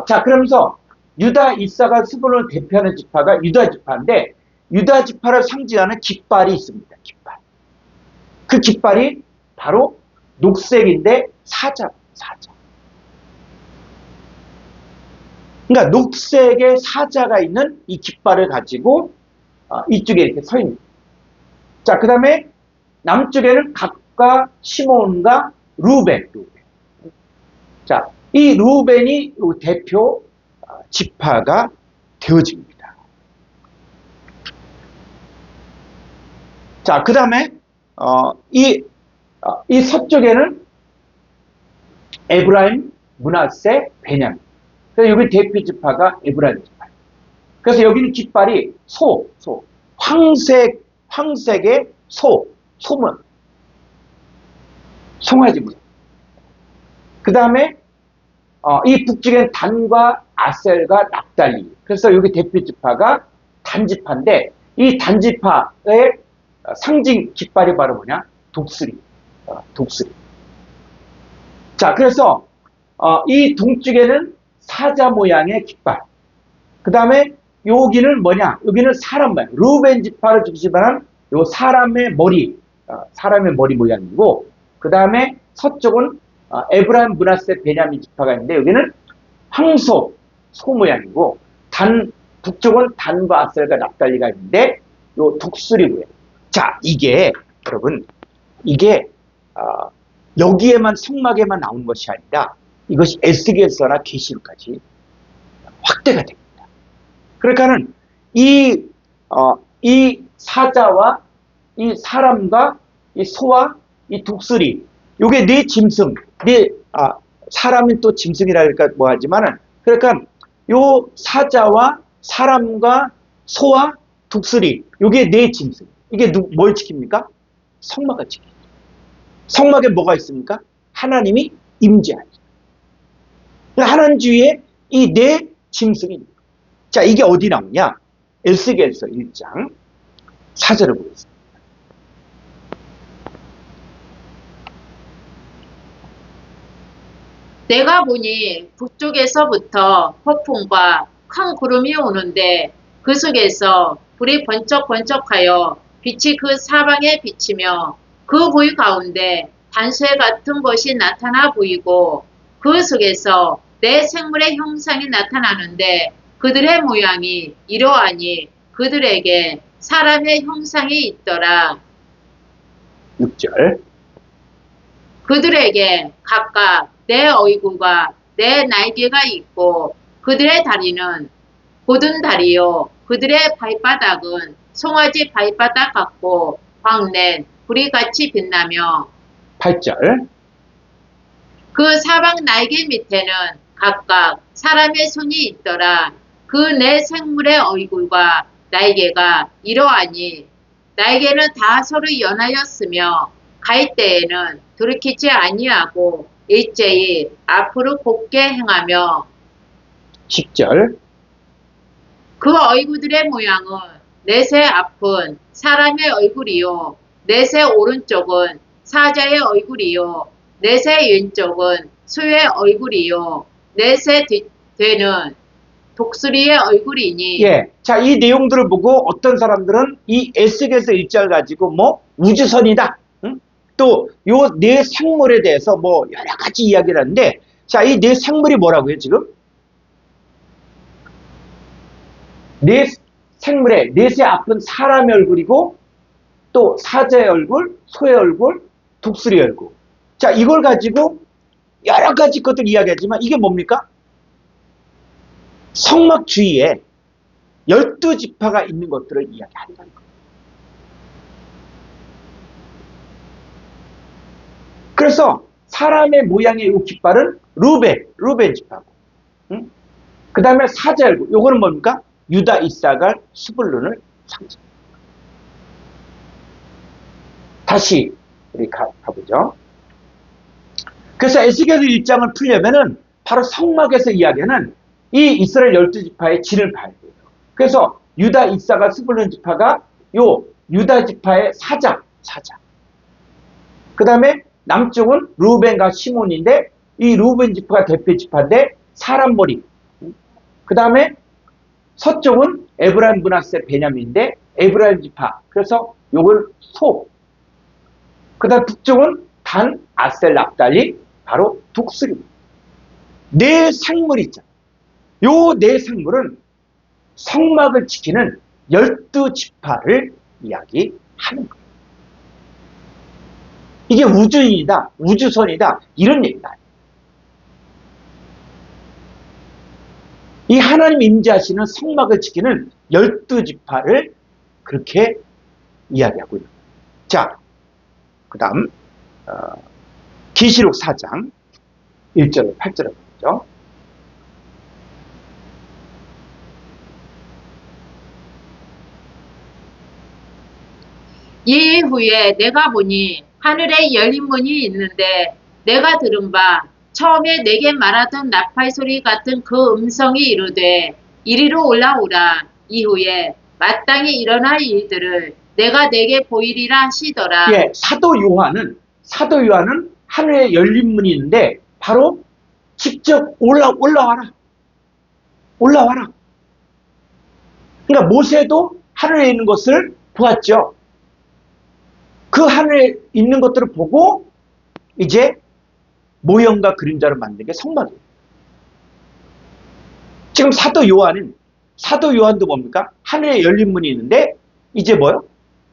자, 그러면서 유다, 이사갈, 스불론을 대표하는 지파가 유다 지파인데, 유다 지파를 상징하는 깃발이 있습니다. 깃발. 그 깃발이 바로 녹색인데 사자. 그러니까 녹색의 사자가 있는 이 깃발을 가지고 이쪽에 이렇게 서 있는. 자, 그 다음에 남쪽에는 gad과 시몬과 루벤. 자, 이 루벤이 대표 지파가 되어집니다. 자, 그 다음에 이 서쪽에는 에브라임, 므낫세, 베냐민. 그래서 여기 대표 지파가 에브라임 지파. 그래서 여기는 깃발이 황색의 소문, 송아지 문. 그 다음에 이 북쪽엔 단과 아셀과 납달리. 그래서 여기 대표 지파가 단지파인데, 이 단지파의 상징 깃발이 바로 뭐냐? 독수리. 자, 그래서 이 동쪽에는 사자 모양의 깃발. 그 다음에 여기는 뭐냐? 여기는 사람 모양. 루벤 지파를 중심하는 요 사람의 머리 모양이고, 그 다음에 서쪽은 에브라임, 므낫세, 베냐민 지파가 있는데, 여기는 황소, 소 모양이고, 북쪽은 단과 아셀과 납달리가 있는데, 요 독수리 모양. 자, 여러분, 여기에만, 성막에만 나오는 것이 아니라, 이것이 에스겔서나 계시록까지 확대가 됩니다. 그러니까는 이 사자와 이 사람과 이 소와 이 독수리, 요게 네 짐승, 사람은 또 짐승이라 그러니까 뭐 하지만은, 그러니까 요 사자와 사람과 소와 독수리, 요게 네 짐승. 이게 뭘 지킵니까? 성막을 지킵니다. 성막에 뭐가 있습니까? 하나님이 임재하니. 하나님 주위에 이 네 짐승이 있는 거예요. 자, 이게 어디 나오냐? 에스겔서 1장 4절을 보겠습니다. 내가 보니 북쪽에서부터 폭풍과 큰 구름이 오는데 그 속에서 불이 번쩍번쩍하여 빛이 그 사방에 비치며 그 불 가운데 단쇠 같은 것이 나타나 보이고 그 속에서 내 생물의 형상이 나타나는데 그들의 모양이 이러하니 그들에게 사람의 형상이 있더라. 6절. 그들에게 각각 내 얼굴과 내 날개가 있고 그들의 다리는 곧은 다리요 그들의 발바닥은 송아지 발바닥 같고 광낸 불이같이 빛나며 8절. 그 사방 날개 밑에는 각각 사람의 손이 있더라. 그 네 생물의 얼굴과 날개가 이러하니 날개는 다 서로 연하였으며 갈 때에는 돌이키지 아니하고 일제히 앞으로 곧게 행하며 10절. 그 얼굴들의 모양은 넷의 앞은 사람의 얼굴이요 넷의 오른쪽은 사자의 얼굴이요 넷의 왼쪽은 소의 얼굴이요 넷의 뒤는 독수리의 얼굴이니. 예. 자, 이 내용들을 보고 어떤 사람들은 이 에스겔서 1절 가지고 뭐 우주선이다. 응? 또 요 네 생물에 대해서 뭐 여러 가지 이야기를 하는데, 자, 이 네 생물이 뭐라고요, 지금? 네 생물의 넷의 앞은 사람의 얼굴이고 또 사자의 얼굴, 소의 얼굴, 독수리 얼굴. 자, 이걸 가지고 여러 가지 것들 이야기하지만 이게 뭡니까? 성막 주위에 12지파가 있는 것들을 이야기한다는 거예요. 그래서 사람의 모양의 이 깃발은 루벤 지파고, 응? 그 다음에 사자 얼굴, 요거는 뭡니까? 유다, 이사갈, 스불룬을 상징합니다. 다시 우리 가보죠. 그래서 에스겔 1장을 풀려면은 바로 성막에서 이야기하는 이 이스라엘 12지파의 진을 봐야 돼요. 그래서 유다, 이사갈, 스불룬 지파가 요 유다 지파의 사자. 그 다음에 남쪽은 루벤과 시몬인데 이 루벤 지파가 대표 지파인데 사람 머리. 그 다음에 서쪽은 에브라임, 므낫세, 베냐민인데 에브라임 지파. 그래서 요걸 소. 그 다음 북쪽은 단, 아셀, 납달리, 바로 독수리입니다. 네 생물이 있잖아요. 요 네 생물은 성막을 지키는 12지파를 이야기하는 거예요. 이게 우주인이다, 우주선이다, 이런 얘기다. 이 하나님 임재하시는 성막을 지키는 12지파를 그렇게 이야기하고 있는 거예요. 자, 그 다음 계시록 4장 1절로 8절을 보죠. 이후에 내가 보니 하늘에 열린 문이 있는데 내가 들은 바 처음에 내게 말하던 나팔 소리 같은 그 음성이 이르되 이리로 올라오라. 이후에 마땅히 일어날 일들을 내가 내게 보이리라 하시더라. 예, 사도 요한은 하늘에 열린 문이 있는데 바로 직접 올라와라. 그러니까 모세도 하늘에 있는 것을 보았죠. 그 하늘에 있는 것들을 보고 이제 모형과 그림자를 만든 게 성막이에요. 지금 사도 요한도 뭡니까? 하늘에 열린 문이 있는데 이제 뭐요?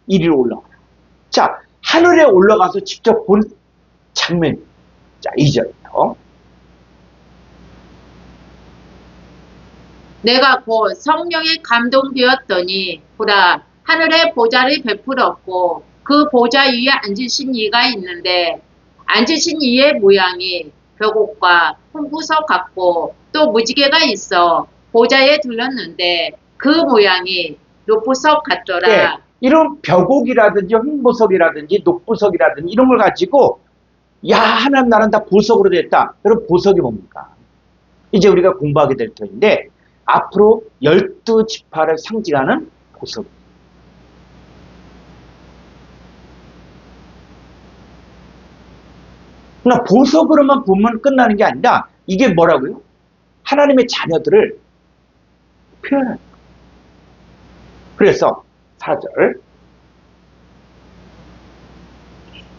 이리로 올라와라. 자, 하늘에 올라가서 직접 본 장면. 자, 2절이요. 내가 곧 성령의 감동되었더니 보라 하늘에 보좌를 베풀었고 그 보좌 위에 앉으신 이가 있는데 앉으신 이의 모양이 벽옥과 홍구석 같고 또 무지개가 있어 보좌에 둘렀는데 그 모양이 노부석 같더라. 예, 이런 벼곡이라든지 흰보석이라든지 녹보석이라든지 이런 걸 가지고 야 하나님 나라는 다 보석으로 됐다. 여러분 보석이 뭡니까? 이제 우리가 공부하게 될 터인데 앞으로 12지파를 상징하는 보석. 그러나 보석으로만 보면 끝나는 게 아니라 이게 뭐라고요? 하나님의 자녀들을 표현하는 거예요. 그래서 4절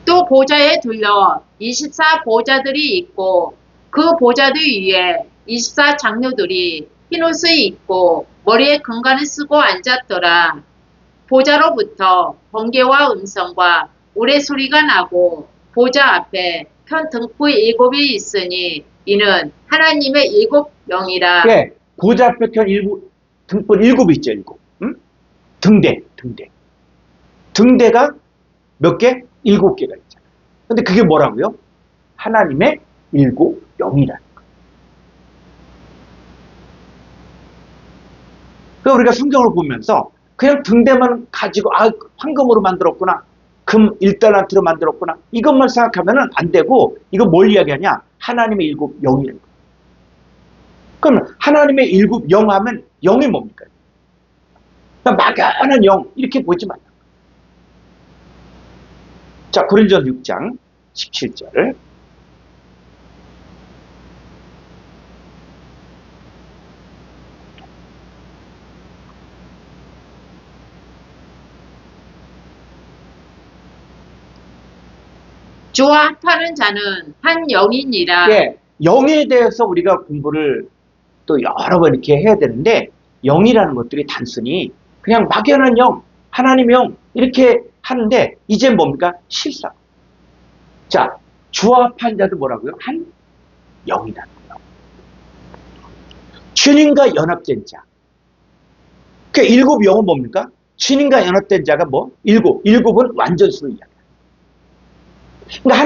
또 보좌에 둘러 24 보좌들이 있고 그 보좌들 위에 24 장로들이 흰옷을 입고 머리에 금관을 쓰고 앉았더라. 보좌로부터 번개와 음성과 우레소리가 나고 보좌 앞에 편 등불 7이 있으니 이는 하나님의 7영이라. 예, 보좌 앞에 편 등불 7 있죠. 7. 응? 등대가 몇 개? 7개가 있잖아요. 근데 그게 뭐라고요? 하나님의 7영이라는 거예요. 그러니까 우리가 성경을 보면서 그냥 등대만 가지고 황금으로 만들었구나. 금 1달란트로 만들었구나. 이것만 생각하면 안 되고 이거 뭘 이야기하냐? 하나님의 7영이라는 거예요. 그럼 하나님의 7영 하면 영이 뭡니까? 그러니까 막연한 영 이렇게 보지 말라. 자, 고린도전 6장 17절 주와 합하는 자는 한 영이니라. 예, 영에 대해서 우리가 공부를 또 여러 번 이렇게 해야 되는데 영이라는 것들이 단순히 그냥 막연한 영, 하나님의 영 이렇게 하는데 이제 뭡니까? 실상. 자, 주와 합한 자도 뭐라고요? 한 영이라는 거예요. 주님과 연합된 자. 그 7영은 뭡니까? 주님과 연합된 자가 뭐? 7. 7은 완전수를 이야기해요. 그러니까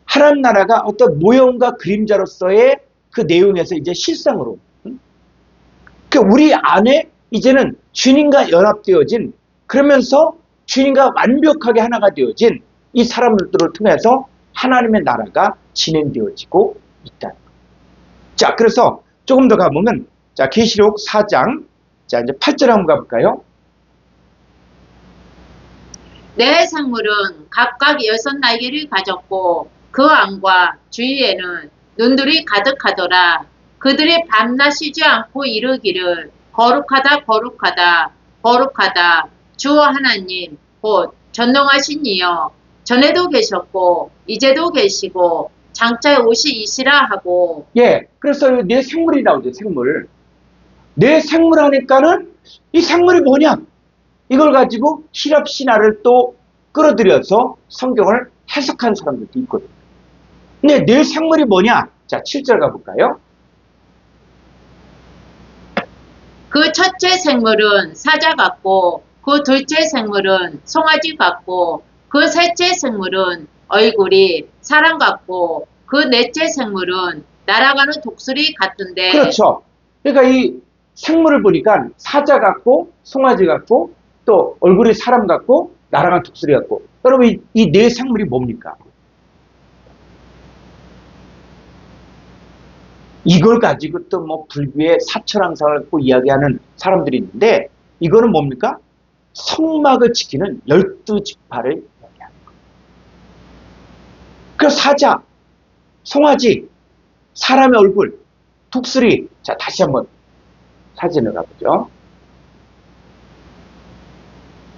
하나님 나라가 어떤 모형과 그림자로서의 그 내용에서 이제 실상으로. 그러니까 우리 안에 이제는 주님과 연합되어진 그러면서 주님과 완벽하게 하나가 되어진 이 사람들을 통해서 하나님의 나라가 진행되어지고 있다는 거예요. 자, 그래서 조금 더 가보면 자, 계시록 4장 자, 이제 8절 한번 가볼까요? 내 생물은 각각 6날개를 가졌고 그 안과 주위에는 눈들이 가득하더라. 그들이 밤낮 쉬지 않고 이르기를 거룩하다 거룩하다 거룩하다 주 하나님 곧 전능하신 이여 전에도 계셨고 이제도 계시고 장차 오시이시라 하고. 예, 그래서 내 생물이 나오죠. 생물. 내 생물 하니까는 이 생물이 뭐냐? 이걸 가지고 실업 신화를 또 끌어들여서 성경을 해석한 사람들도 있거든요. 근데 내 생물이 뭐냐? 자, 7절 가볼까요? 그 첫째 생물은 사자 같고 그 둘째 생물은 송아지 같고 그 셋째 생물은 얼굴이 사람 같고 그 넷째 생물은 날아가는 독수리 같던데. 그렇죠. 그러니까 이 생물을 보니까 사자 같고 송아지 같고 또 얼굴이 사람 같고 날아간 독수리 같고. 여러분 이 네 생물이 뭡니까? 이걸 가지고 또 뭐 불교의 사철항상을 갖고 이야기하는 사람들이 있는데 이거는 뭡니까? 성막을 지키는 12지파를 이야기하는 거예요. 그 사자, 송아지, 사람의 얼굴, 독수리. 자, 다시 한번 사진을 가보죠.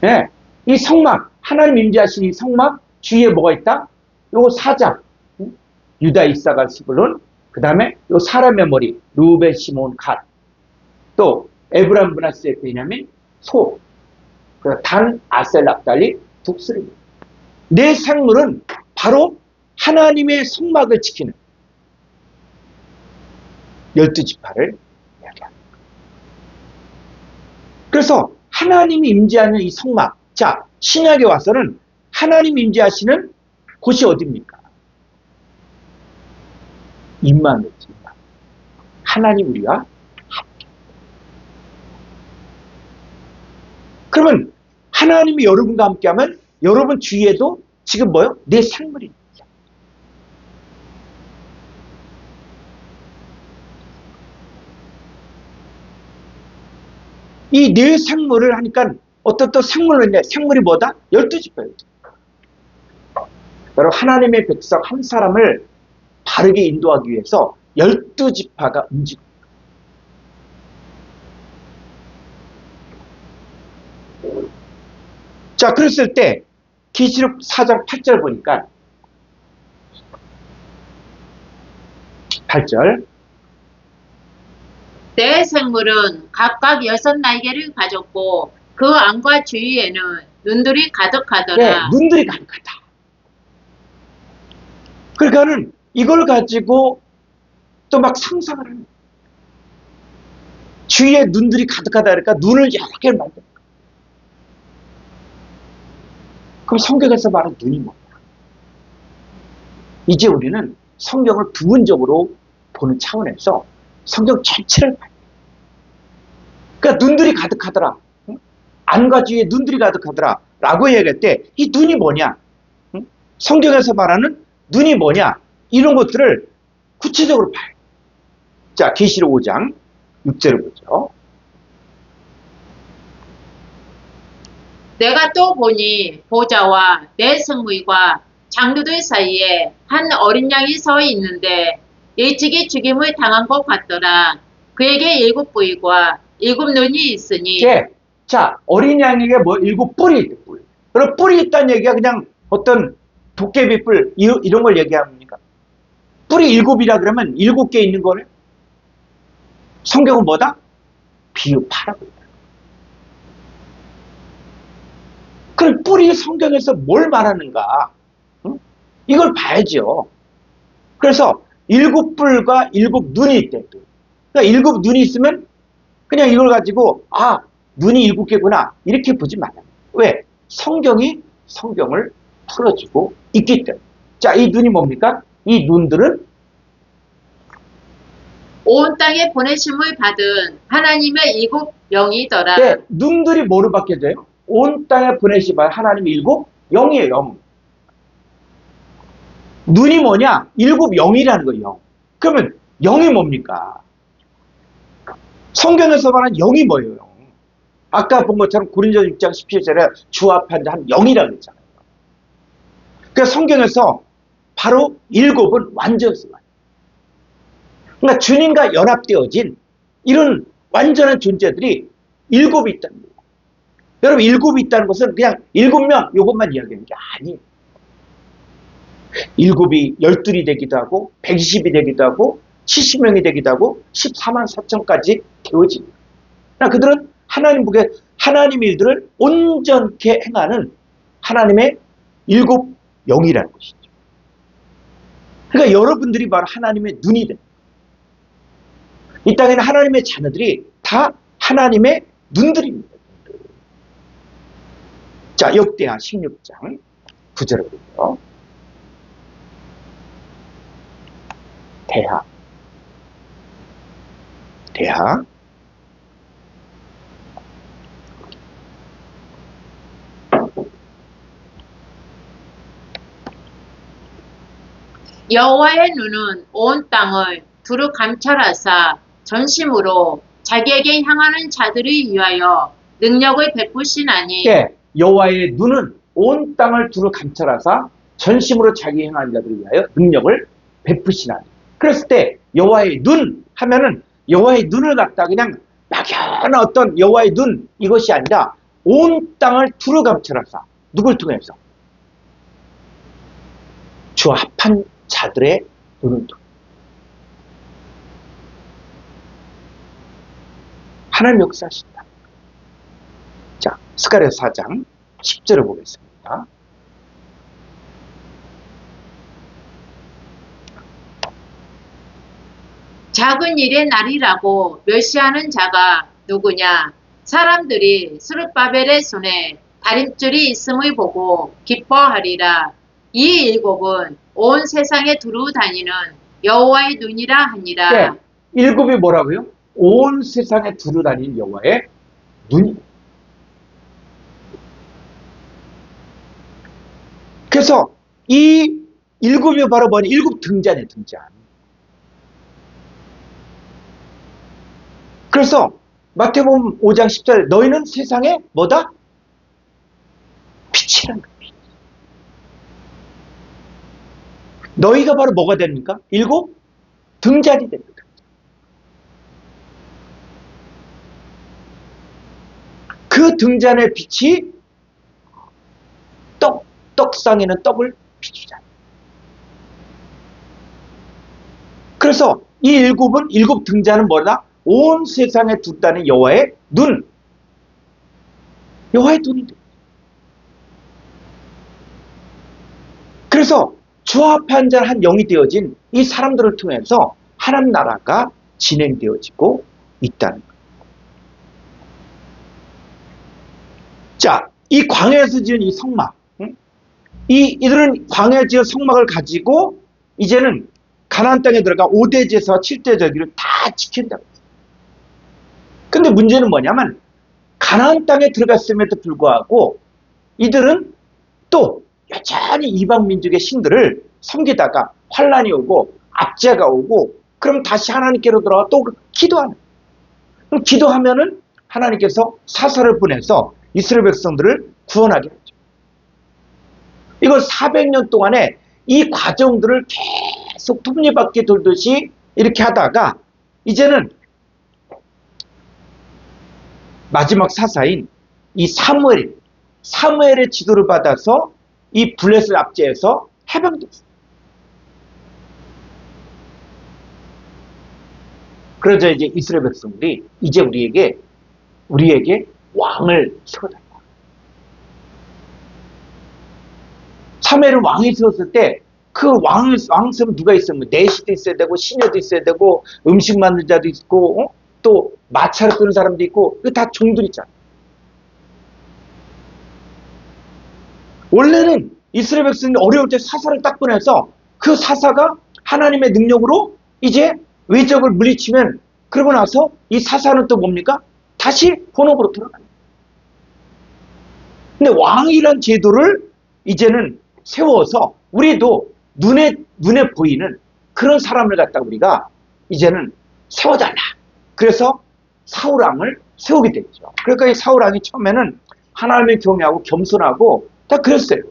네, 이 성막, 하나님 임재하신 이 성막 주위에 뭐가 있다? 요 사자, 유다 이사갈 스불론, 그 다음에 요 사람의 머리, 루벤 시몬 갓, 또 에브람 브나스의 베냐민 소, 단 아셀 납달리 독수리. 네 생물은 바로 하나님의 성막을 지키는 12지파를 이야기합니다. 그래서 하나님이 임재하는 이 성막, 자, 신약에 와서는 하나님 임재하시는 곳이 어디입니까? 임마누엘. 하나님 우리와 함께. 그러면 하나님이 여러분과 함께하면 여러분 주위에도 지금 뭐요? 내 생물이 있죠. 이 내 생물을 하니까 어떤 또 생물로 있네. 생물이 뭐다? 12지파예요. 여러분 하나님의 백성 한 사람을 바르게 인도하기 위해서 12지파가 움직입니다. 자, 그랬을 때 계시록 4장 8절 보니까 8절 내 생물은 각각 6날개를 가졌고 그 안과 주위에는 눈들이 가득하더라. 네, 눈들이 가득하다. 그러니까는 이걸 가지고 또 막 상상을 합니다. 주위에 눈들이 가득하다 그러니까 눈을 여러 개를 만든다. 그럼 성경에서 말하는 눈이 뭐냐? 이제 우리는 성경을 부분적으로 보는 차원에서 성경 전체를 봐야 돼. 그러니까 눈들이 가득하더라. 안과 주위에 눈들이 가득하더라. 라고 얘기할 때 이 눈이 뭐냐? 성경에서 말하는 눈이 뭐냐? 이런 것들을 구체적으로 봐야 돼. 자, 계시록 5장 6절을 보죠. 내가 또 보니 보좌와 내 생물과 장로들 사이에 한 어린 양이 서 있는데 일찍이 죽임을 당한 것 같더라. 그에게 7부위와 7눈이 있으니 예. 자, 어린 양에게 뭐 7뿔이 있대, 뿔. 그럼 뿔이 있다는 얘기가 그냥 어떤 도깨비 뿔, 이런 걸 얘기합니까? 뿔이 7이라 그러면 7개 있는 거네? 성경은 뭐다? 비유파라고 있다. 그럼 뿔이 성경에서 뭘 말하는가? 응? 이걸 봐야죠. 그래서 7뿔과 7눈이 있대. 그러니까 7눈이 있으면 그냥 이걸 가지고 아, 눈이 7개구나 이렇게 보지 말아요. 왜? 성경이 성경을 풀어주고 있기 때문에. 자, 이 눈이 뭡니까? 이 눈들은 온 땅에 보내심을 받은 하나님의 7영이더라. 네, 눈들이 뭐로 바뀌어져요? 온 땅에 보내시면 하나님의 7영이에요. 0. 눈이 뭐냐? 7영이라는 거예요. 그러면 0이 뭡니까? 성경에서 말하는 0이 뭐예요? 아까 본 것처럼 고린도서 6장 17절에 주 앞에 한 0이라고 했잖아요. 그러니까 성경에서 바로 7은 완전수가. 그러니까 주님과 연합되어진 이런 완전한 존재들이 7이 있다는 거예요. 여러분 7이 있다는 것은 그냥 7명 이것만 이야기하는 게 아니에요. 7이 12이 되기도 하고 120이 되기도 하고 70명이 되기도 하고 14만 4천까지 되어집니다. 그러니까 그들은 하나님 북에 하나님 일들을 온전케 행하는 하나님의 7영이라는 것이죠. 그러니까 여러분들이 바로 하나님의 눈이 됩니다. 이 땅에는 하나님의 자녀들이 다 하나님의 눈들입니다. 자, 역대하 16장 9절을 보세요. 대하 여호와의 눈은 온 땅을 두루 감찰하사 전심으로 자기에게 향하는 자들을 위하여 능력을 베푸시나니. 예, 여호와의 눈은 온 땅을 두루 감찰하사 전심으로 자기 행하는 자들을 위하여 능력을 베푸시나니. 그랬을 때 여호와의 눈 하면은 여호와의 눈을 갖다 그냥 막연한 어떤 여호와의 눈 이것이 아니라 온 땅을 두루 감찰하사 누굴 통해서? 주 합한 자들의 눈을 통해. 하나님 역사하신다. 자, 스가랴서 4장 10절을 보겠습니다. 작은 일의 날이라고 멸시하는 자가 누구냐? 사람들이 스룹바벨의 손에 다림줄이 있음을 보고 기뻐하리라. 이 7은 온 세상에 두루 다니는 여호와의 눈이라 하니라. 네, 7이 뭐라고요? 온 세상에 두루 다니는 여호와의 눈이. 그래서 이 일곱이 바로 뭐니? 일곱 등잔이에요, 등잔. 그래서 마태복음 5장 10절 너희는 세상에 뭐다? 빛이란 거예요. 너희가 바로 뭐가 됩니까? 일곱 등잔이 됩니다. 그 등잔의 빛이 떡상에는 떡을 비추잖아요. 그래서 이 일곱 등잔은 뭐다? 온 세상에 두다는 여호와의 눈. 여호와의 눈이 됩니다. 그래서 주합한 한 영이 되어진 이 사람들을 통해서 하나님 나라가 진행되어지고 있다는 거예요. 자, 이 광야에서 지은 이 성막, 이들은 광야에 지은 성막을 가지고 이제는 가나안 땅에 들어가 5대 제사와 7대 절기를 다 지킨다고 했어요. 근데 문제는 뭐냐면 가나안 땅에 들어갔음에도 불구하고 이들은 또 여전히 이방 민족의 신들을 섬기다가 환란이 오고 압제가 오고 그럼 다시 하나님께로 돌아와 또 기도하는. 그럼 기도하면은 하나님께서 사사를 보내서 이스라엘 백성들을 구원하게 하죠. 이걸 400년 동안에 이 과정들을 계속 톱니바퀴 돌듯이 이렇게 하다가 이제는 마지막 사사인 이 사무엘의 지도를 받아서 이 블레셋 압제에서 해방됐어요. 그러자 이제 이스라엘 백성들이 이제 우리에게 왕을 세워달라. 사무엘은 왕이 세웠을 때 그 왕 세우면 누가 있어요? 뭐 내시도 있어야 되고 시녀도 있어야 되고 음식 만드는 자도 있고 또 마차를 끄는 사람도 있고 이거 다 종들 있잖아. 원래는 이스라엘 백성이 어려울 때 사사를 딱 보내서 그 사사가 하나님의 능력으로 이제 외적을 물리치면 그러고 나서 이 사사는 또 뭡니까? 다시 본업으로 돌아가요. 근데 왕이란 제도를 이제는 세워서 우리도 눈에 보이는 그런 사람을 갖다가 우리가 이제는 세워달라. 그래서 사울왕을 세우게 됐죠. 그러니까 이 사울왕이 처음에는 하나님을 경외하고 겸손하고 다 그랬어요.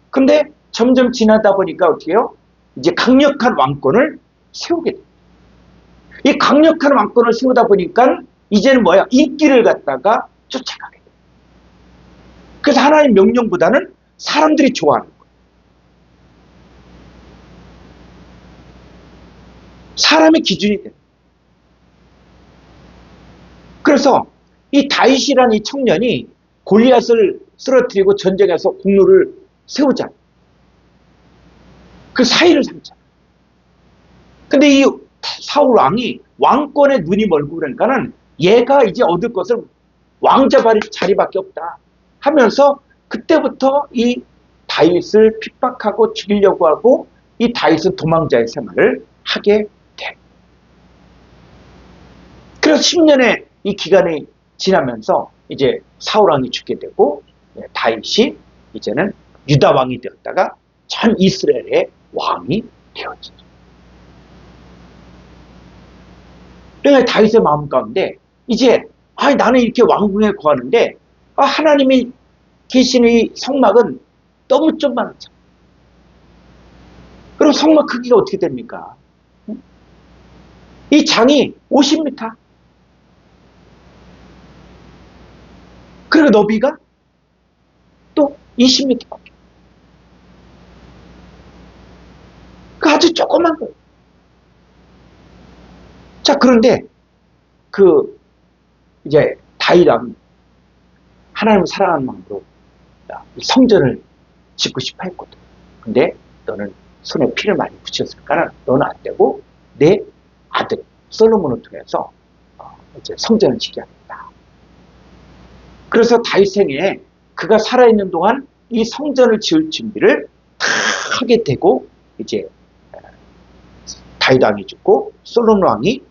근데 점점 지나다 보니까 어떻게 해요? 이제 강력한 왕권을 세우게 돼요. 이 강력한 왕권을 세우다 보니까 이제는 뭐야? 인기를 갖다가 쫓아가게 돼요. 그래서 하나님 명령보다는 사람들이 좋아하는 거예요. 사람의 기준이 돼요. 그래서 이 다윗이라는 이 청년이 골리앗을 쓰러뜨리고 전쟁에서 공로를 세우잖아요. 그 사의를 삼잖아요. 근데 이 사울 왕이 왕권에 눈이 멀고 그러니까는 얘가 이제 얻을 것을 왕자 자리밖에 없다 하면서 그때부터 이 다윗을 핍박하고 죽이려고 하고 이 다윗은 도망자의 생활을 하게 돼. 그래서 10년의 이 기간이 지나면서 이제 사울 왕이 죽게 되고 다윗이 이제는 유다 왕이 되었다가 전 이스라엘의 왕이 되었죠. 그러니까 다윗의 마음 가운데 이제 나는 이렇게 왕궁에 거하는데 하나님이 계신 이 성막은 너무 좁아졌죠. 그럼 성막 크기가 어떻게 됩니까? 이 장이 50m. 그리고 너비가 또 20m밖에. 그 아주 조그만 거예요. 자, 그런데 이제 다윗은 하나님을 사랑하는 마음으로 성전을 짓고 싶어 했거든. 근데 너는 손에 피를 많이 붙였으니까 너는 안 되고 내 아들 솔로몬을 통해서 이제 성전을 짓게 하겠다. 그래서 다윗 생에 그가 살아있는 동안 이 성전을 지을 준비를 다 하게 되고 이제 다윗 왕이 죽고 솔로몬 왕이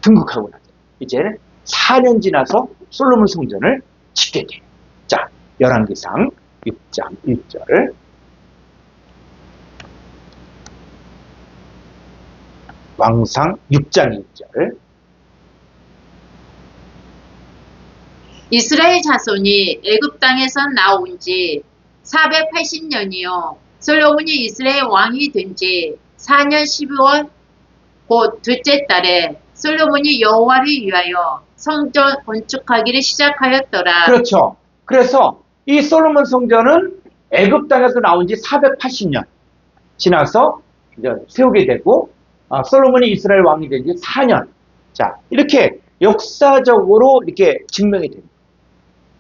등극하고 나서 이제는 4년 지나서 솔로몬 성전을 짓게 돼요. 자, 열왕기상 6장 1절을 왕상 6장 1절. 이스라엘 자손이 애굽 땅에서 나온 지 480년이요. 솔로몬이 이스라엘 왕이 된 지 4년 12월 곧 둘째 달에 솔로몬이 여호와를 위하여 성전 건축하기를 시작하였더라. 그렇죠. 그래서 이 솔로몬 성전은 애굽 땅에서 나온 지 480년 지나서 이제 세우게 되고, 솔로몬이 이스라엘 왕이 된 지 4년. 자, 이렇게 역사적으로 이렇게 증명이 됩니다.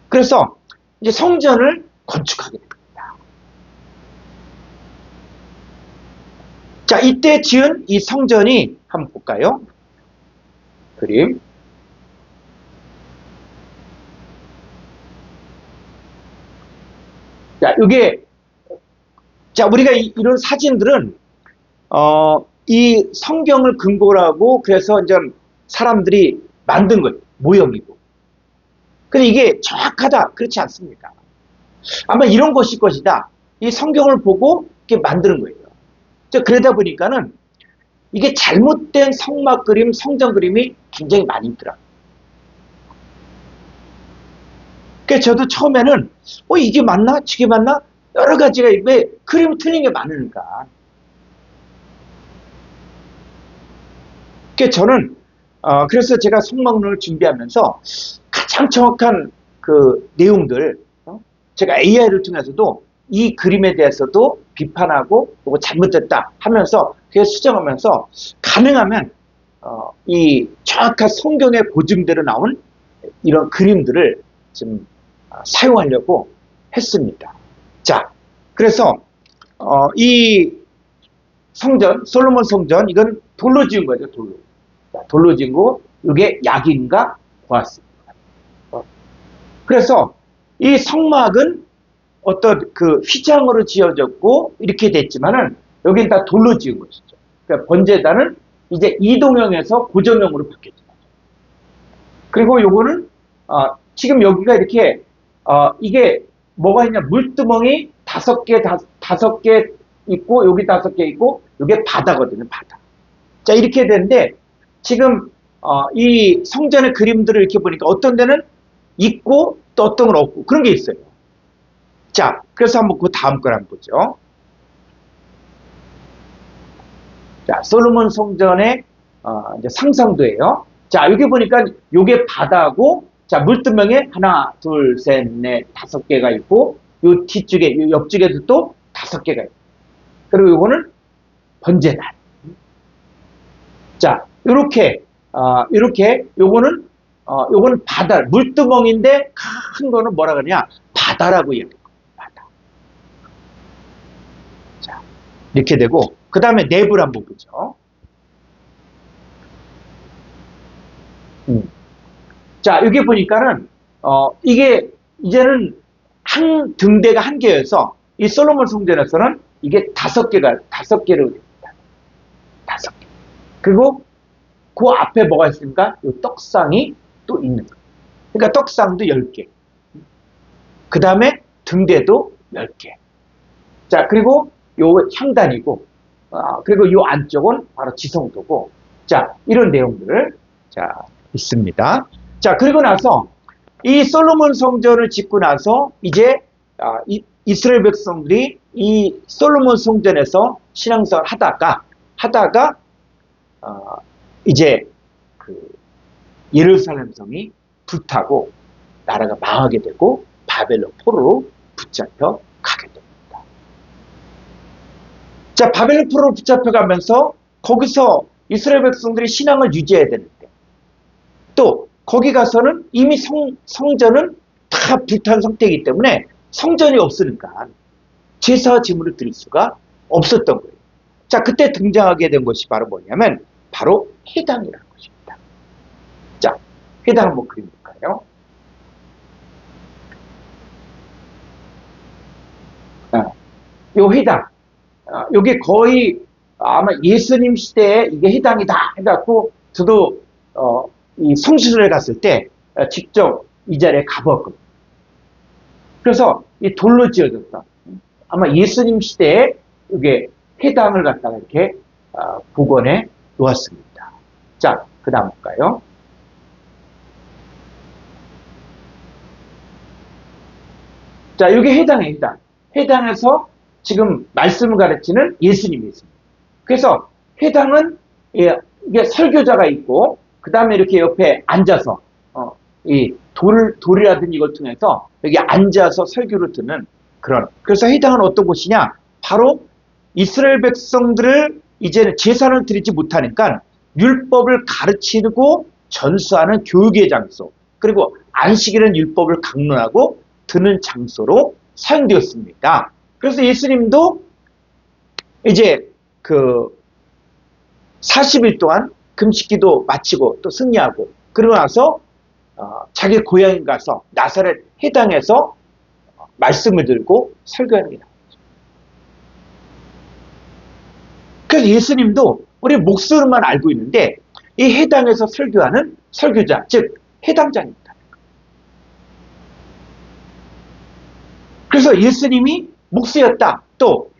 그래서 이제 성전을 건축하게 됩니다. 자, 이때 지은 이 성전이 한번 볼까요? 그림. 자, 우리가 이런 사진들은, 이 성경을 근거로 하고, 그래서 이제 사람들이 만든 거예요. 모형이고. 근데 이게 정확하다. 그렇지 않습니다. 아마 이런 것일 것이다. 이 성경을 보고 이렇게 만드는 거예요. 그러다 보니까는 이게 잘못된 성막 그림, 성전 그림이 굉장히 많이 있더라고요. 그래서 저도 처음에는 이게 맞나? 저게 맞나? 여러 가지가 왜 그림 틀린 게 많으니까. 그래서 저는 그래서 제가 성막론을 준비하면서 가장 정확한 그 내용들, 제가 AI를 통해서도 이 그림에 대해서도 비판하고 이거 잘못됐다 하면서 그래서 수정하면서 가능하면 이 정확한 성경의 고증대로 나온 이런 그림들을 좀 사용하려고 했습니다. 자, 그래서 이 성전, 솔로몬 성전, 이건 돌로 지은 거죠, 돌로. 자, 돌로 지은 거, 이게 약인가 보았습니다. 그래서 이 성막은 어떤 그 휘장으로 지어졌고 이렇게 됐지만은 여긴 다 돌로 지은 것이죠. 그러니까 번제단은 이제 이동형에서 고정형으로 바뀌었죠. 그리고 요거는 지금 여기가 이렇게 이게 뭐가 있냐, 물두멍이 5개 있고 여기 5개 있고 이게 바다거든요, 바다. 자, 이렇게 되는데 지금 이 성전의 그림들을 이렇게 보니까 어떤 데는 있고 또 어떤 건 없고 그런 게 있어요. 자, 그래서 한번 그 다음 걸 한번 보죠. 자, 솔로몬 성전의 이제 상상도예요. 자, 여기 보니까 요게 바다고, 자, 물두멍에 하나, 둘, 셋, 넷, 5개가 있고, 요 뒤쪽에, 요 옆쪽에도 또 5개가 있고, 그리고 요거는 번제단. 자, 요렇게 요거는 바다, 물두멍인데 큰 거는 뭐라 그러냐? 바다라고 얘기해요. 바다. 자, 이렇게 되고, 그 다음에 내부를 한번 보죠. 자, 여기 보니까는, 이게, 이제는 한 등대가 한 개여서, 이 솔로몬 성전에서는 이게 5개로 됩니다. 5개. 그리고 그 앞에 뭐가 있습니까? 이 떡상이 또 있는 거예요. 그러니까 떡상도 10개. 그 다음에 등대도 10개. 자, 그리고 요 향단이고, 그리고 요 안쪽은 바로 지성도고, 자, 이런 내용들, 자, 있습니다. 자, 그리고 나서, 이 솔로몬 성전을 짓고 나서, 이제, 이스라엘 백성들이 이 솔로몬 성전에서 신앙생활을 하다가, 이제, 예루살렘 성이 불타고, 나라가 망하게 되고, 바벨론 포로로 붙잡혀 가게 됩니다. 자, 바벨론 포로로 붙잡혀가면서 거기서 이스라엘 백성들이 신앙을 유지해야 되는데 또 거기 가서는 이미 성전은 다 불탄 상태이기 때문에 성전이 없으니까 제사와 제물을 드릴 수가 없었던 거예요. 자, 그때 등장하게 된 것이 바로 뭐냐면 바로 회당이라는 것입니다. 자, 회당 한번 그려볼까요? 요 회당, 요게 거의 아마 예수님 시대에 이게 회당이다 해갖고 저도 이 성시설에 갔을 때 직접 이 자리에 가보았거든요. 그래서 이 돌로 지어졌다. 아마 예수님 시대에 이게 회당을 갖다가 이렇게 복원해 놓았습니다. 자, 그 다음 볼까요? 자, 이게 해당이에요, 해당. 해당에서 지금 말씀을 가르치는 예수님이 있습니다. 그래서 해당은 이게 설교자가 있고, 그 다음에 이렇게 옆에 앉아서, 이 돌이라든지 이걸 통해서 여기 앉아서 설교를 듣는 그런. 그래서 해당은 어떤 곳이냐? 바로 이스라엘 백성들을 이제는 제사를 드리지 못하니까 율법을 가르치고 전수하는 교육의 장소, 그리고 안식이라는 율법을 강론하고 드는 장소로 사용되었습니다. 그래서 예수님도 이제 그 40일 동안 금식기도 마치고 또 승리하고 그러고 나서 자기 고향에 가서 나사렛 해당에서 말씀을 들고 설교합니다. 그래서 예수님도 우리 목소리만 알고 있는데 이 해당에서 설교하는 설교자, 즉 해당자입니다. 그래서 예수님이 목수였다. 또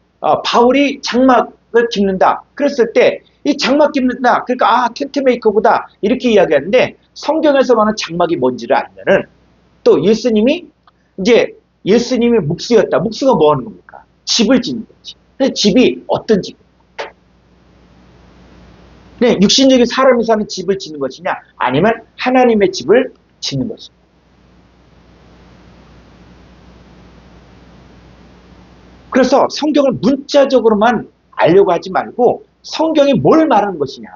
바울이 장막을 깁는다. 그랬을 때 이 장막 깁는다. 그러니까 텐트 메이커보다 이렇게 이야기하는데 성경에서 말하는 장막이 뭔지를 알면은 또 예수님이 목수였다. 목수가 뭐 하는 겁니까? 집을 짓는 거지. 근데 집이 어떤 집입니까? 네, 육신적인 사람이 사는 집을 짓는 것이냐? 아니면 하나님의 집을 짓는 것입니다. 그래서 성경을 문자적으로만 알려고 하지 말고 성경이 뭘 말하는 것이냐.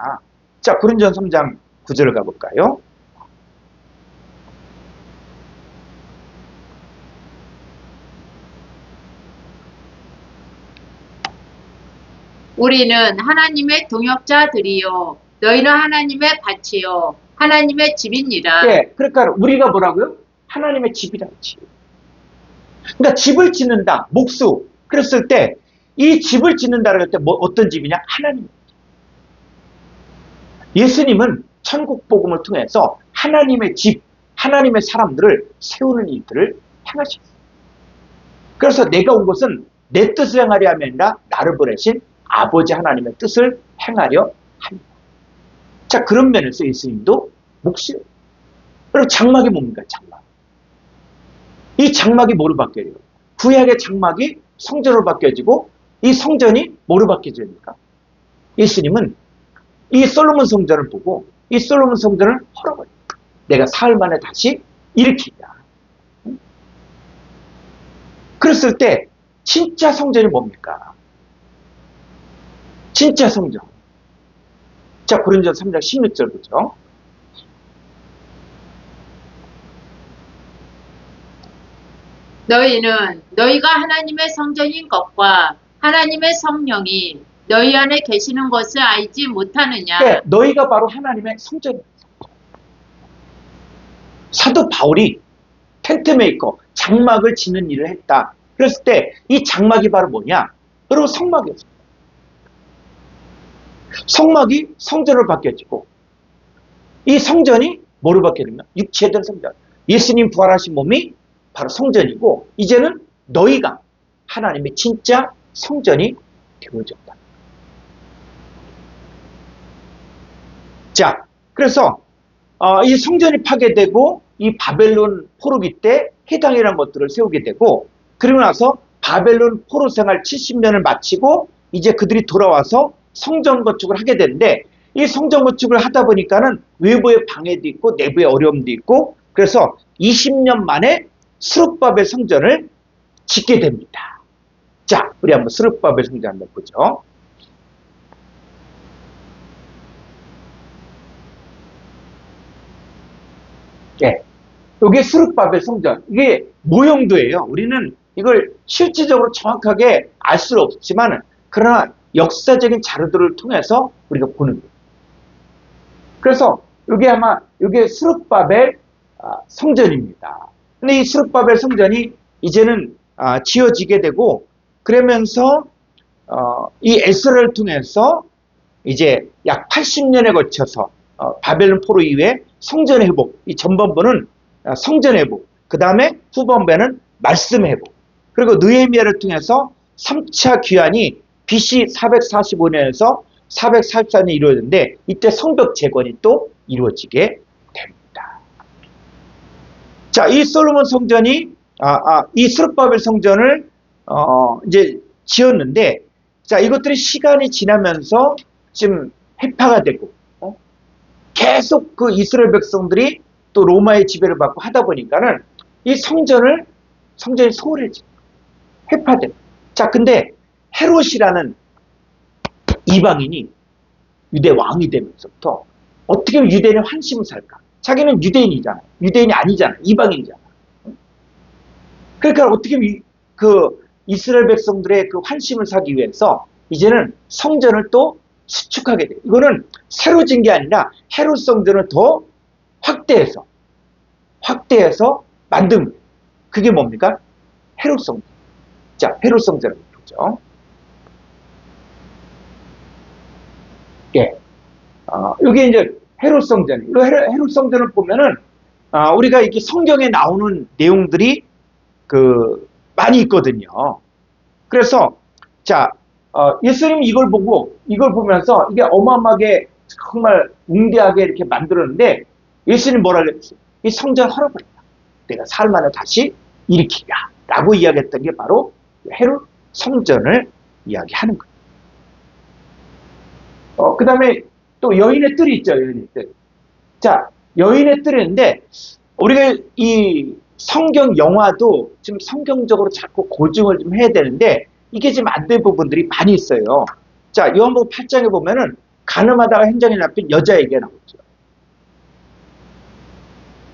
자, 고린도전서 3장 9절을 가볼까요? 우리는 하나님의 동역자들이요 너희는 하나님의 밭이요 하나님의 집이니라. 네, 그러니까 우리가 뭐라고요? 하나님의 집이다. 그러니까 집을 짓는다. 목수. 그랬을 때 이 집을 짓는다고 할 때 어떤 집이냐? 하나님. 예수님은 천국 복음을 통해서 하나님의 집, 하나님의 사람들을 세우는 일들을 행하셨어요. 그래서 내가 온 것은 내 뜻을 행하려 함이 아니라 나를 보내신 아버지 하나님의 뜻을 행하려 합니다. 자, 그런 면에서 예수님도 목수예요. 그리고 장막이 뭡니까? 장막. 이 장막이 뭐로 바뀌어요? 구약의 장막이 성전으로 바뀌어지고 이 성전이 뭐로 바뀌어집니까? 예수님은 이 솔로몬 성전을 보고 이 솔로몬 성전을 헐어버려요. 내가 사흘 만에 다시 일으키자. 그랬을 때 진짜 성전이 뭡니까? 진짜 성전. 자, 고린도전서 3장 16절 보죠. 너희는 너희가 하나님의 성전인 것과 하나님의 성령이 너희 안에 계시는 것을 알지 못하느냐. 네, 너희가 바로 하나님의 성전입니다. 사도 바울이 텐트 메이커, 장막을 짓는 일을 했다. 그랬을 때 이 장막이 바로 뭐냐? 바로 성막이었습니다. 성막이 성전으로 바뀌어지고 이 성전이 뭐로 바뀌었냐? 육체된 성전. 예수님 부활하신 몸이 바로 성전이고 이제는 너희가 하나님의 진짜 성전이 되어졌다. 자, 그래서 이 성전이 파괴되고 이 바벨론 포로기 때 해당이라는 것들을 세우게 되고 그리고 나서 바벨론 포로 생활 70년을 마치고 이제 그들이 돌아와서 성전 건축을 하게 되는데 이 성전 건축을 하다 보니까는 외부의 방해도 있고 내부의 어려움도 있고 그래서 20년 만에 스룹바벨 성전을 짓게 됩니다. 자, 우리 한번 스룹바벨 성전 한번 보죠. 예, 이게 스룹바벨 성전. 이게 모형도예요. 우리는 이걸 실질적으로 정확하게 알 수는 없지만 그러나 역사적인 자료들을 통해서 우리가 보는 거예요. 그래서 이게 스룹바벨 성전입니다. 근데 이 스룹바벨 성전이 이제는 지어지게 되고 그러면서 이 에스라를 통해서 이제 약 80년에 걸쳐서 바벨론 포로 이후에 성전 회복, 이 전반부는 성전 회복, 그 다음에 후반부에는 말씀 회복, 그리고 느헤미야를 통해서 3차 귀환이 BC 445년에서 444년에 이루어졌는데 이때 성벽 재건이 또 이루어지게 됩니다. 자, 이 솔로몬 성전이 이 스룹바벨 성전을 이제 지었는데, 자, 이것들이 시간이 지나면서 지금 해파가 되고 계속 그 이스라엘 백성들이 또 로마의 지배를 받고 하다 보니까는 이 성전이 소홀해지고 해파돼. 자, 근데 헤롯이라는 이방인이 유대 왕이 되면서부터 어떻게 하면 유대인의 환심을 살까? 자기는 유대인이잖아. 유대인이 아니잖아. 이방인이잖아. 그러니까 어떻게 하면 그 이스라엘 백성들의 그 환심을 사기 위해서 이제는 성전을 또 수축하게 돼. 이거는 새로 진 게 아니라 헤롯 성전을 더 확대해서 만든 거예요. 그게 뭡니까? 헤롯 성전. 자, 헤롯 성전을 보죠. 예. 여기 이제 헤롯 성전. 이 헤롯 성전을 보면은 우리가 이렇게 성경에 나오는 내용들이 많이 있거든요. 그래서 자, 예수님이 이걸 보면서 이게 어마어마하게 정말 웅대하게 이렇게 만들었는데 예수님 뭐라 그랬어요? 이 성전 헐어버린다. 내가 사흘 만에 다시 일으키랴. 라고 이야기했던 게 바로 헤롯 성전을 이야기하는 거예요. 그 다음에 또 여인의 뜰이 있죠. 여인의 뜰. 자, 여인의 뜰인데 우리가 이 성경 영화도 지금 성경적으로 자꾸 고증을 좀 해야 되는데 이게 지금 안 된 부분들이 많이 있어요. 자, 요한복음 8장에 보면은 간음하다가 행장에 납힌 여자 얘기가 나오죠.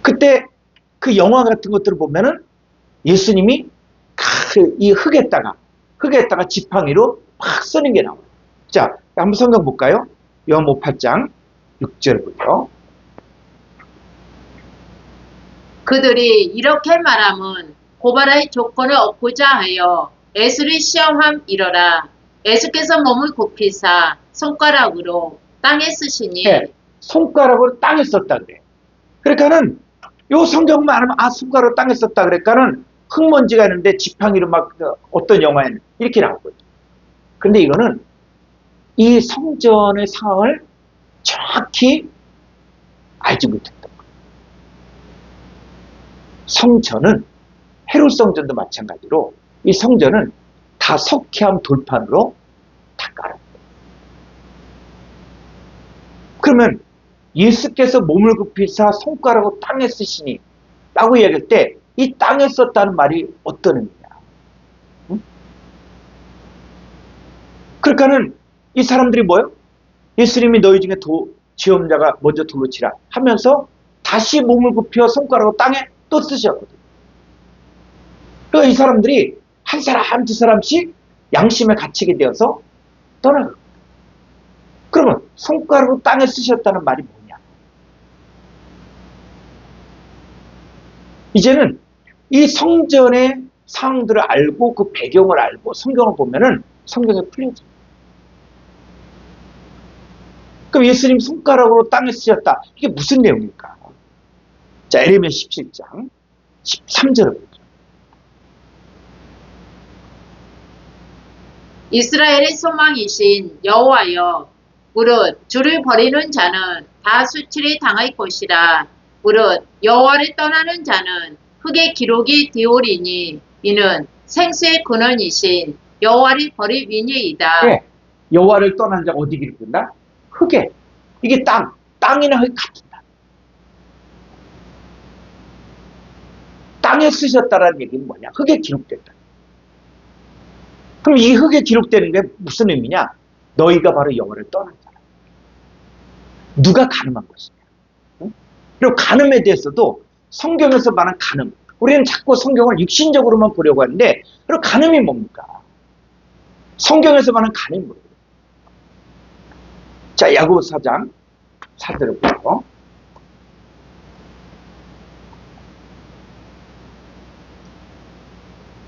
그때 그 영화 같은 것들을 보면은 예수님이 이 흙에다가 지팡이로 막 쓰는 게 나와요. 자, 한번 성경 볼까요? 요한복음 8장 6절 보죠. 그들이 이렇게 말함은 고발의 조건을 얻고자 하여 예수를 시험함이러라. 예수께서 몸을 굽히사 손가락으로 땅에 쓰시니 네, 손가락으로 땅에 썼다 그래. 그러니까는 요 성경만 하면 손가락으로 땅에 썼다 그러니까는 흙먼지가 있는데 지팡이로 막 어떤 영화에는 이렇게 나오거든요. 근데 이거는 이 성전의 상황을 정확히 알지 못했던 거예요. 성전은 헤롯 성전도 마찬가지로 이 성전은 다 석회암 돌판으로 다 깔았어요. 그러면 예수께서 몸을 굽히사 손가락으로 땅에 쓰시니 라고 이야기할 때 이 땅에 썼다는 말이 어떤 의미냐? 응? 그러니까는 이 사람들이 뭐예요? 예수님이 너희 중에 지엄자가 먼저 돌로 치라 하면서 다시 몸을 굽혀 손가락으로 땅에 또 쓰셨거든요. 그러니까 이 사람들이 한 사람 두 사람씩 양심에 갇히게 되어서 떠나요. 그러면 손가락으로 땅에 쓰셨다는 말이 뭐냐? 이제는 이 성전의 상황들을 알고 그 배경을 알고 성경을 보면은 성경에 풀려져요. 그럼 예수님 손가락으로 땅에 쓰셨다. 이게 무슨 내용입니까? 자, 에레미야 17장 13절을 보죠. 이스라엘의 소망이신 여호와여 무릇 주를 버리는 자는 다 수치를 당할 것이라. 무릇 여호와를 떠나는 자는 흙의 기록이 되오리니 이는 생수의 근원이신 여호와를 버릴 위니이다. 네, 여호와를 떠난 자가 어디 기록된다? 흙에. 이게 땅이나 흙 같다. 땅에 쓰셨다라는 얘기는 뭐냐? 흙에 기록됐다. 그럼 이 흙에 기록되는 게 무슨 의미냐? 너희가 바로 여호와를 떠난 자라. 누가 간음한 것이냐? 응? 그리고 간음에 대해서도 성경에서 말한 간음. 우리는 자꾸 성경을 육신적으로만 보려고 하는데, 그리고 간음이 뭡니까? 성경에서 말하는 간음이 뭐예요? 자, 야고보 4장 4절을 보죠.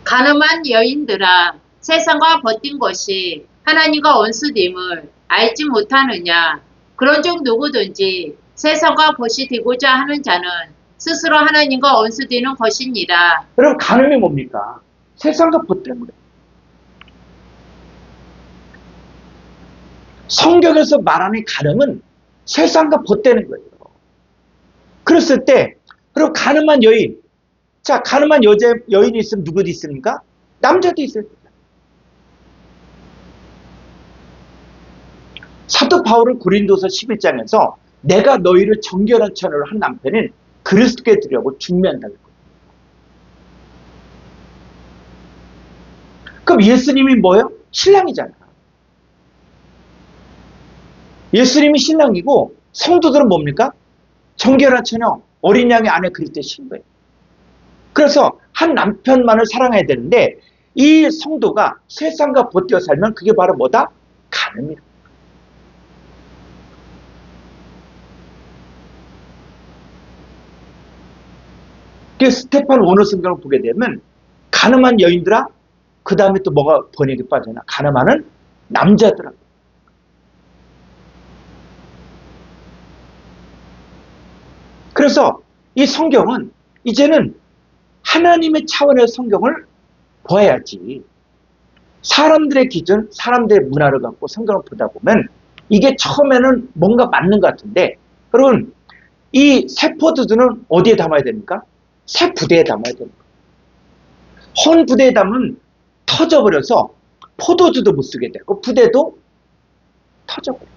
간음한 여인들아 세상과 버틴 것이 하나님과 원수됨을 알지 못하느냐. 그런즉 누구든지 세상과 벗이 되고자 하는 자는 스스로 하나님과 원수되는 것이니라. 여러분, 간음이 뭡니까? 세상과 벗 때문에. 성경에서 말하는 가늠은 세상과 벗대는 거예요. 그랬을 때, 그리고 가늠한 여인, 자, 가늠한 여인이 있으면 누구도 있습니까? 남자도 있어요. 사도 바울은 고린도서 11장에서 내가 너희를 정결한 처녀로 한 남편은 그리스도께 드리려고 중매한다고 했거든요. 그럼 예수님이 뭐예요? 신랑이잖아. 예수님이 신랑이고 성도들은 뭡니까? 정결한 처녀, 어린 양의 아내 그리스도의 신부예요. 그래서 한 남편만을 사랑해야 되는데 이 성도가 세상과 벗겨 살면 그게 바로 뭐다? 가늠이다. 스테판 원어 성경을 보게 되면 가늠한 여인들아, 그 다음에 또 뭐가 번역에 빠져나? 가늠하는 남자들아. 그래서 이 성경은 이제는 하나님의 차원의 성경을 보아야지. 사람들의 기준, 사람들의 문화를 갖고 성경을 보다 보면 이게 처음에는 뭔가 맞는 것 같은데, 여러분, 이 새 포도주는 어디에 담아야 됩니까? 새 부대에 담아야 됩니다. 헌 부대에 담으면 터져버려서 포도주도 못 쓰게 되고 부대도 터져버려요.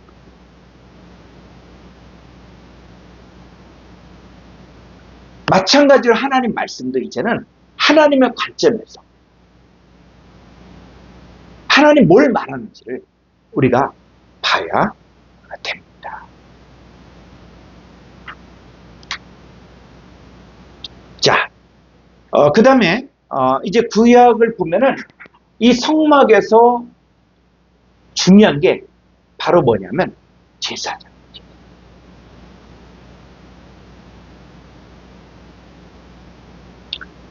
마찬가지로 하나님 말씀도 이제는 하나님의 관점에서 하나님 뭘 말하는지를 우리가 봐야 됩니다. 자, 그 다음에 이제 구약을 보면은 이 성막에서 중요한 게 바로 뭐냐면 제사장.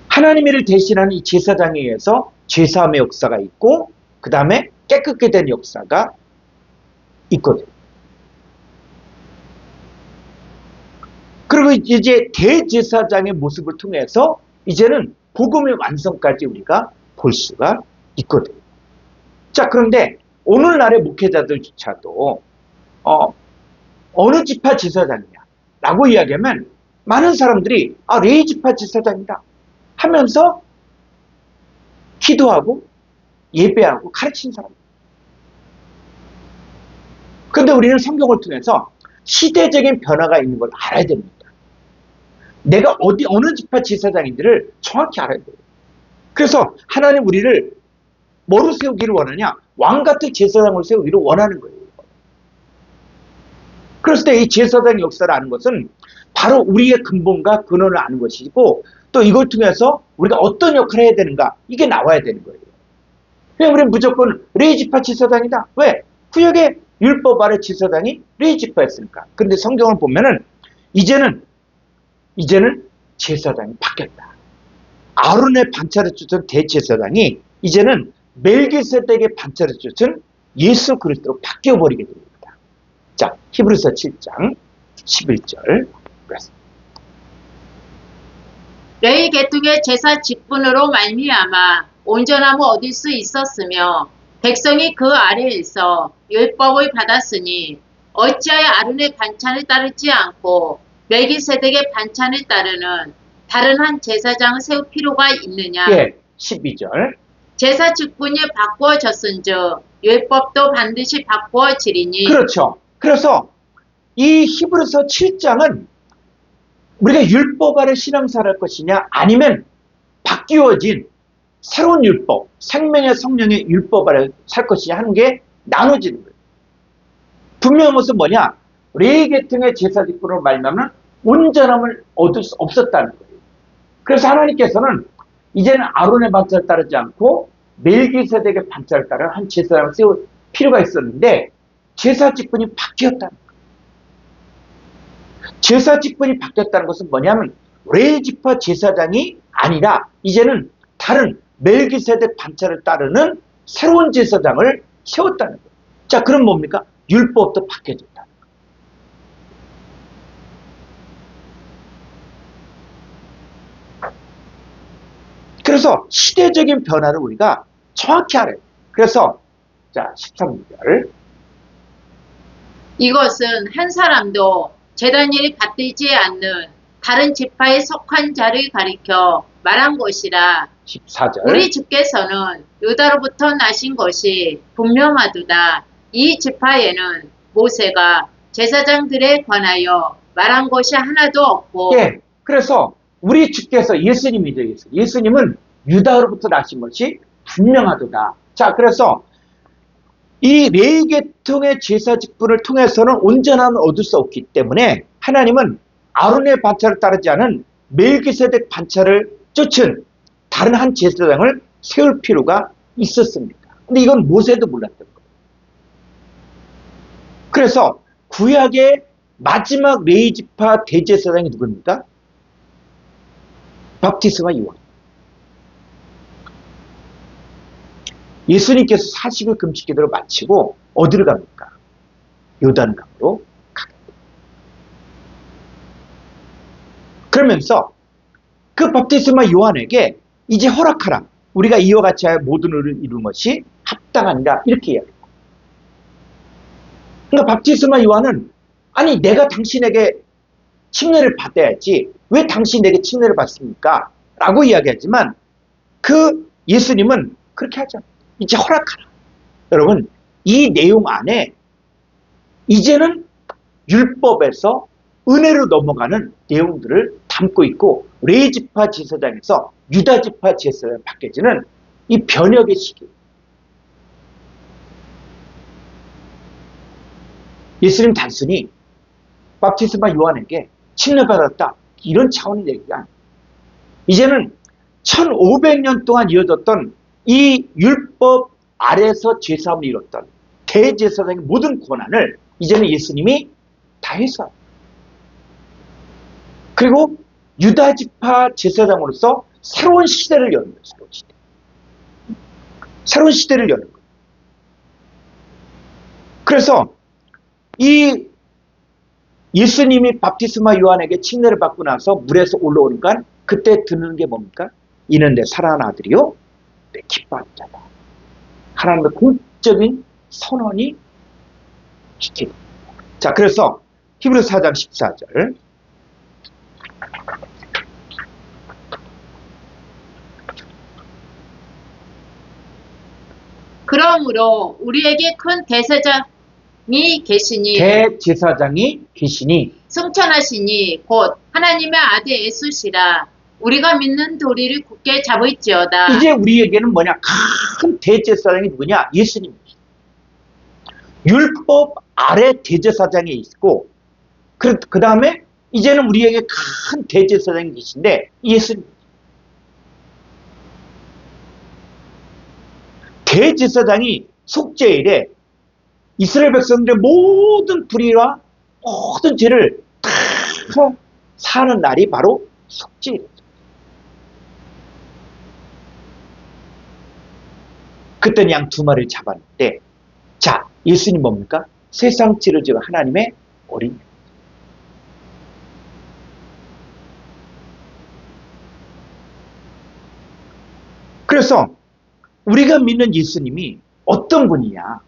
하나님을 대신하는 이 제사장에 의해서 제사함의 역사가 있고 그 다음에 깨끗게 된 역사가 있거든요. 그리고 이제 대제사장의 모습을 통해서 이제는 복음의 완성까지 우리가 볼 수가 있거든요. 자, 그런데 오늘날의 목회자들조차도 어느 지파 제사장이냐 라고 이야기하면 많은 사람들이 레위 지파 제사장이다 하면서 기도하고 예배하고 가르치는 사람입니다. 그런데 우리는 성경을 통해서 시대적인 변화가 있는 걸 알아야 됩니다. 내가 어느 지파 제사장인지를 정확히 알아야 돼요. 그래서 하나님 우리를 뭐로 세우기를 원하냐? 왕같은 제사장을 세우기를 원하는 거예요. 그랬을 때 이 제사장 역사를 아는 것은 바로 우리의 근본과 근원을 아는 것이고 또 이걸 통해서 우리가 어떤 역할을 해야 되는가 이게 나와야 되는 거예요. 그냥 우리는 무조건 레위 지파 제사장이다. 왜? 구약의 율법 아래 제사장이 레위 지파였으니까. 그런데 성경을 보면은 이제는 제사장이 바뀌었다. 아론의 반차를 쫓은 대제사장이 이제는 멜기세덱의 반차를 쫓은 예수 그리스도로 바뀌어버리게 됩니다. 자, 히브리서 7장 11절 그렇습니다. 레위 계통의 제사 직분으로 말미암아 온전함을 얻을 수 있었으며 백성이 그 아래에서 율법을 받았으니 어찌하여 아론의 반찬을 따르지 않고 멜기세덱의 반찬을 따르는 다른 한 제사장을 세울 필요가 있느냐. 예, 12절. 제사 직분이 바꾸어졌은즉 율법도 반드시 바꾸어지리니. 그렇죠. 그래서 이 히브리서 7장은 우리가 율법 아래 신앙생활을 할 것이냐 아니면 바뀌어진 새로운 율법, 생명의 성령의 율법 아래 살 것이냐 하는 게 나눠지는 거예요. 분명한 것은 뭐냐? 레위 계통의 제사 직분으로 말미암아 온전함을 얻을 수 없었다는 거예요. 그래서 하나님께서는 이제는 아론의 반차를 따르지 않고 멜기세덱의 반차를 따르는 한 제사장을 세울 필요가 있었는데 제사 직분이 바뀌었다는 거예요. 제사 직분이 바뀌었다는 것은 뭐냐면 레위 지파 제사장이 아니라 이제는 다른 멜기세덱 반차를 따르는 새로운 제사장을 세웠다는 거예요. 자, 그럼 뭡니까? 율법도 바뀌어졌다는 거예요. 그래서 시대적인 변화를 우리가 정확히 알아야 돼요. 그래서 자 13절 이것은 한 사람도 제단일이 받들지 않는 다른 지파에 속한 자를 가리켜 말한 것이라. 14절. 우리 주께서는 유다로부터 나신 것이 분명하도다. 이 지파에는 모세가 제사장들에 관하여 말한 것이 하나도 없고. 예. 그래서 우리 주께서 예수님이죠. 예수님은 유다로부터 나신 것이 분명하도다. 자, 그래서 이 레위 계통의 제사 직분을 통해서는 온전함을 얻을 수 없기 때문에 하나님은 아론의 반차를 따르지 않은 멜기세덱 반차를 쫓은 다른 한 제사장을 세울 필요가 있었습니다. 근데 이건 모세도 몰랐던 거예요. 그래서 구약의 마지막 레위 지파 대제사장이 누굽니까? 밥티스마 요한. 예수님께서 40일 금식 기도를 마치고 어디로 갑니까? 요단강으로 가겠다. 그러면서 그 밥티스마 요한에게 이제 허락하라. 우리가 이와 같이 하여 모든 의를 이루는 것이 합당한가 이렇게 이야기합니다. 그러니까 밥티스마 요한은 아니 내가 당신에게 침례를 받아야지 왜 당신에게 침례를 받습니까? 라고 이야기하지만 그 예수님은 그렇게 하지 않아요. 이제 허락하라. 여러분 이 내용 안에 이제는 율법에서 은혜로 넘어가는 내용들을 담고 있고 레위지파 제사장에서 유다지파 제사장에 바뀌어지는 이 변혁의 시기. 예수님 단순히 밥티스마 요한에게 침례받았다 이런 차원의 얘기가 아니에요. 이제는 1500년 동안 이어졌던 이 율법 아래서 제사함을 이뤘던 대제사장의 모든 권한을 이제는 예수님이 다 해서 그리고 유다지파 제사장으로서 새로운 시대를 여는 거예요. 새로운 시대. 새로운 시대를 여는 거예요. 그래서 이 예수님이 밥티스마 요한에게 침례를 받고 나서 물에서 올라오니까 그때 듣는 게 뭡니까? 이는 내 사랑하는 아들이요 내 기뻐하는 자다. 하나님의 공적인 선언이 시킵니다. 자, 그래서 히브리서 4장 14절 그러므로 우리에게 큰 대제사장이 계시니 대제사장이 계시니 승천하시니 곧 하나님의 아들 예수시라. 우리가 믿는 도리를 굳게 잡을지어다. 이제 우리에게는 뭐냐? 큰 대제사장이 누구냐? 예수님입니다. 율법 아래 대제사장이 있고 그 다음에 이제는 우리에게 큰 대제사장이 계신데 예수님. 대제사장이 속죄일에 이스라엘 백성들의 모든 불의와 모든 죄를 다 사는 날이 바로 속죄일이죠. 그때는 양 2마리를 잡았는데 자, 예수님 뭡니까? 세상 죄를 지은 하나님의 어린 양. 그래서 우리가 믿는 예수님이 어떤 분이냐?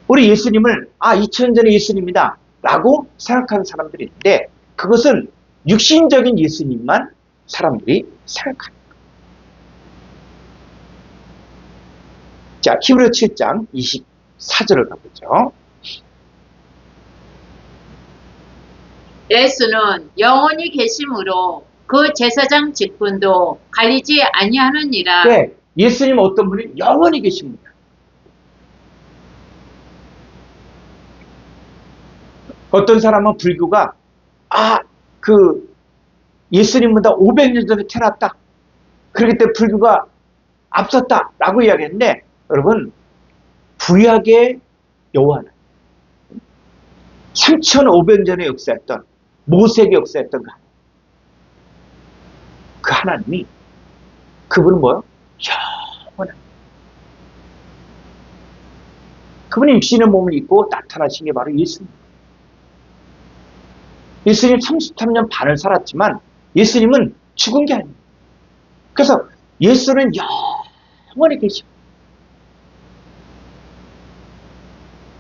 우리 예수님을 2000년 전의 예수님이다 라고 생각하는 사람들이 있는데 그것은 육신적인 예수님만 사람들이 생각합니다. 자, 히브리서 7장 24절을 가보죠. 예수는 영원히 계심으로 그 제사장 직분도 갈리지 아니하느니라. 네, 예수님 어떤 분이 영원히 계십니다. 어떤 사람은 불교가 예수님보다 500년 전에 태어났다. 그렇기 때문에 불교가 앞섰다 라고 이야기했는데 여러분 구약의 여호와는 3500년 전에 역사했던 모세에게 역사했던 그 하나님이 그분은 뭐예요? 영원한 그분이 육신의 몸을 입고 나타나신 게 바로 예수님. 예수님 33년 반을 살았지만 예수님은 죽은 게 아닙니다. 그래서 예수는 영원히 계십니다.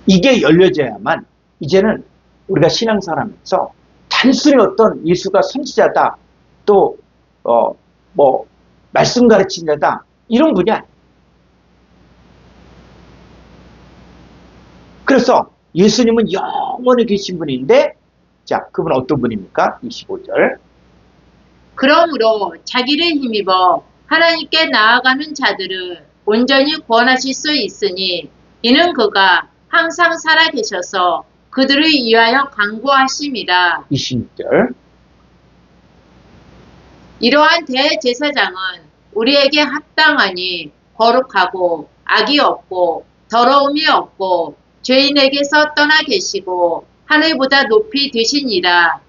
이게 열려져야만 이제는 우리가 신앙생활하면서 단순히 어떤 예수가 선지자다, 또 말씀 가르친 자다, 이런 분이 아니에요. 그래서 예수님은 영원히 계신 분인데, 자, 그분은 어떤 분입니까? 25절. 그러므로 자기를 힘입어 하나님께 나아가는 자들을 온전히 구원하실 수 있으니 이는 그가 항상 살아계셔서 그들을 위하여 간구하심이라. 26절. 이러한 대제사장은 우리에게 합당하니 거룩하고 악이 없고 더러움이 없고 죄인에게서 떠나 계시고 하늘보다 높이 되시니라.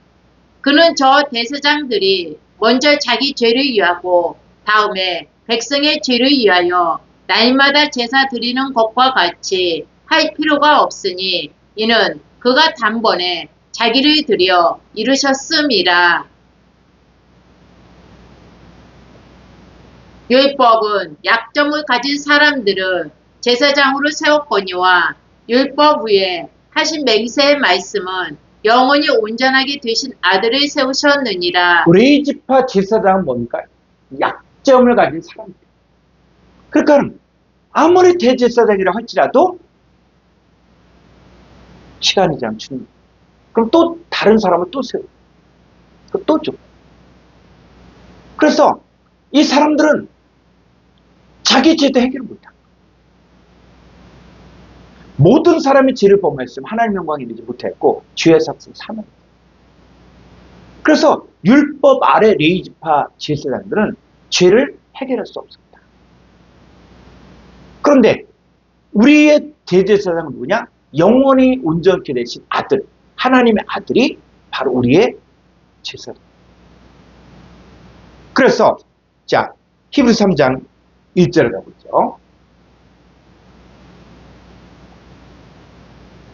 그는 저 대제사장들이 먼저 자기 죄를 위하고 다음에 백성의 죄를 위하여 날마다 제사 드리는 것과 같이 할 필요가 없으니 이는 그가 단번에 자기를 드려 이루셨음이라. 율법은 약점을 가진 사람들을 제사장으로 세웠거니와 율법 위에 하신 맹세의 말씀은 영원히 온전하게 되신 아들을 세우셨느니라. 레위지파 제사장은 뭡니까? 약점을 가진 사람들. 그러니까 아무리 대제사장이라 할지라도 시간이 좀 줍니다. 그럼 또 다른 사람을 또 세우고 또 줘. 그래서 이 사람들은 자기 죄도 해결을 못합니다. 모든 사람이 죄를 범했으면 하나님 영광에 이르지 못했고 죄의 삭은 사망. 그래서 율법 아래 레위지파 제사장들은 죄를 해결할 수 없습니다. 그런데 우리의 대제사장은 누구냐? 영원히 온전케 되신 아들, 하나님의 아들이 바로 우리의 제사장. 그래서 자, 히브리서 3장 1절을 가보죠.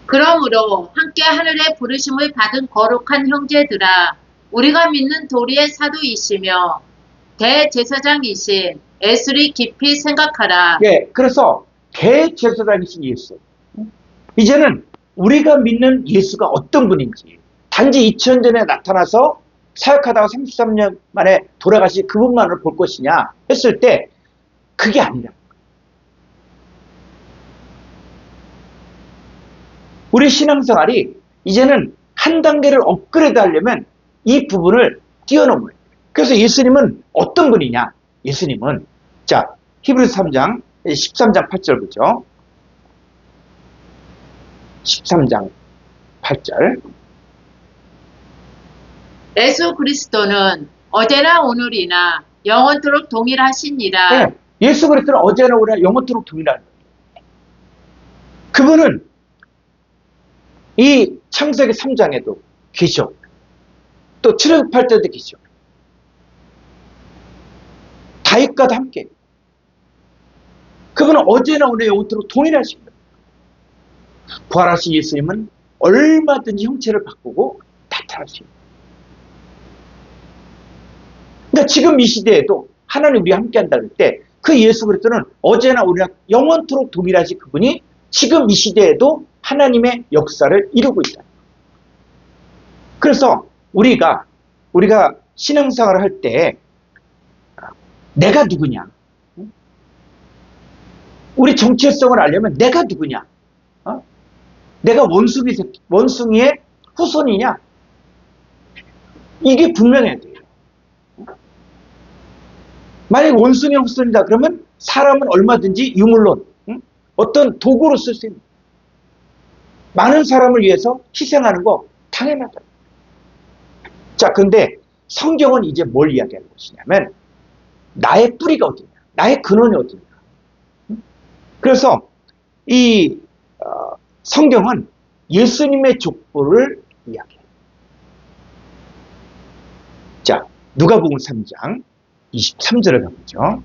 그러므로 함께 하늘의 부르심을 받은 거룩한 형제들아, 우리가 믿는 도리의 사도이시며 대제사장이신 예수를 깊이 생각하라. 예, 그래서 대제사장이신 예수. 이제는 우리가 믿는 예수가 어떤 분인지, 단지 2000년 전에 나타나서 사역하다가 33년 만에 돌아가신 그분만을 볼 것이냐 했을 때 그게 아니라 우리 신앙생활이 이제는 한 단계를 업그레이드 하려면 이 부분을 뛰어넘어요. 그래서 예수님은 어떤 분이냐? 예수님은 자, 히브리서 3장 13장 8절 보죠. 13장 8절. 예수 그리스도는 어제나 오늘이나 영원토록 동일하시니라. 네, 예수 그리스도는 어제나 오늘이나 영원토록 동일한 거예요. 그분은 이 창세기 3장에도 계셔. 또 7절 8절도 계셔. 다윗과도 함께. 그분은 어제나 오늘 영원토록 동일하신 거예요. 부활하신 예수님은 얼마든지 형체를 바꾸고 나타날 수 있어요. 그러니까 지금 이 시대에도 하나님 우리와 함께 한다고 할 때 그 예수 그리스도는 어제나 오늘이나 영원토록 동일하신 그분이 지금 이 시대에도 하나님의 역사를 이루고 있다. 그래서 우리가 신앙생활을 할 때 내가 누구냐? 우리 정체성을 알려면 내가 누구냐? 내가 원숭이의 후손이냐? 이게 분명해야 돼요. 만약 원숭이의 후손이다 그러면 사람은 얼마든지 유물론, 어떤 도구로 쓸 수 있는, 많은 사람을 위해서 희생하는 거 당연하다. 자, 근데 성경은 이제 뭘 이야기하는 것이냐면 나의 뿌리가 어디냐, 나의 근원이 어디냐. 그래서 이 성경은 예수님의 족보를 이야기해요. 자, 누가복음 3장 23절을 가보죠.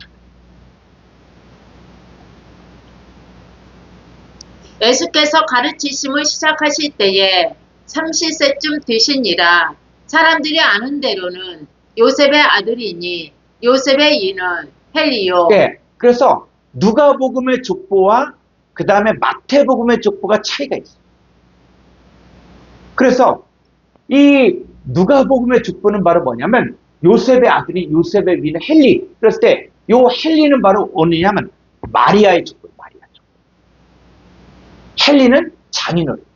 예수께서 가르치심을 시작하실 때에 30세쯤 되시니라. 사람들이 아는 대로는 요셉의 아들이니 요셉의 이는 헬리요. 네, 그래서 누가복음의 족보와 그 다음에 마태복음의 족보가 차이가 있어요. 그래서 이 누가복음의 족보는 바로 뭐냐면 요셉의 아들이 요셉의 위는 헬리. 그랬을 때 요 헬리는 바로 어느냐면 마리아의 족보, 마리아 족보. 헬리는 장인어른이죠.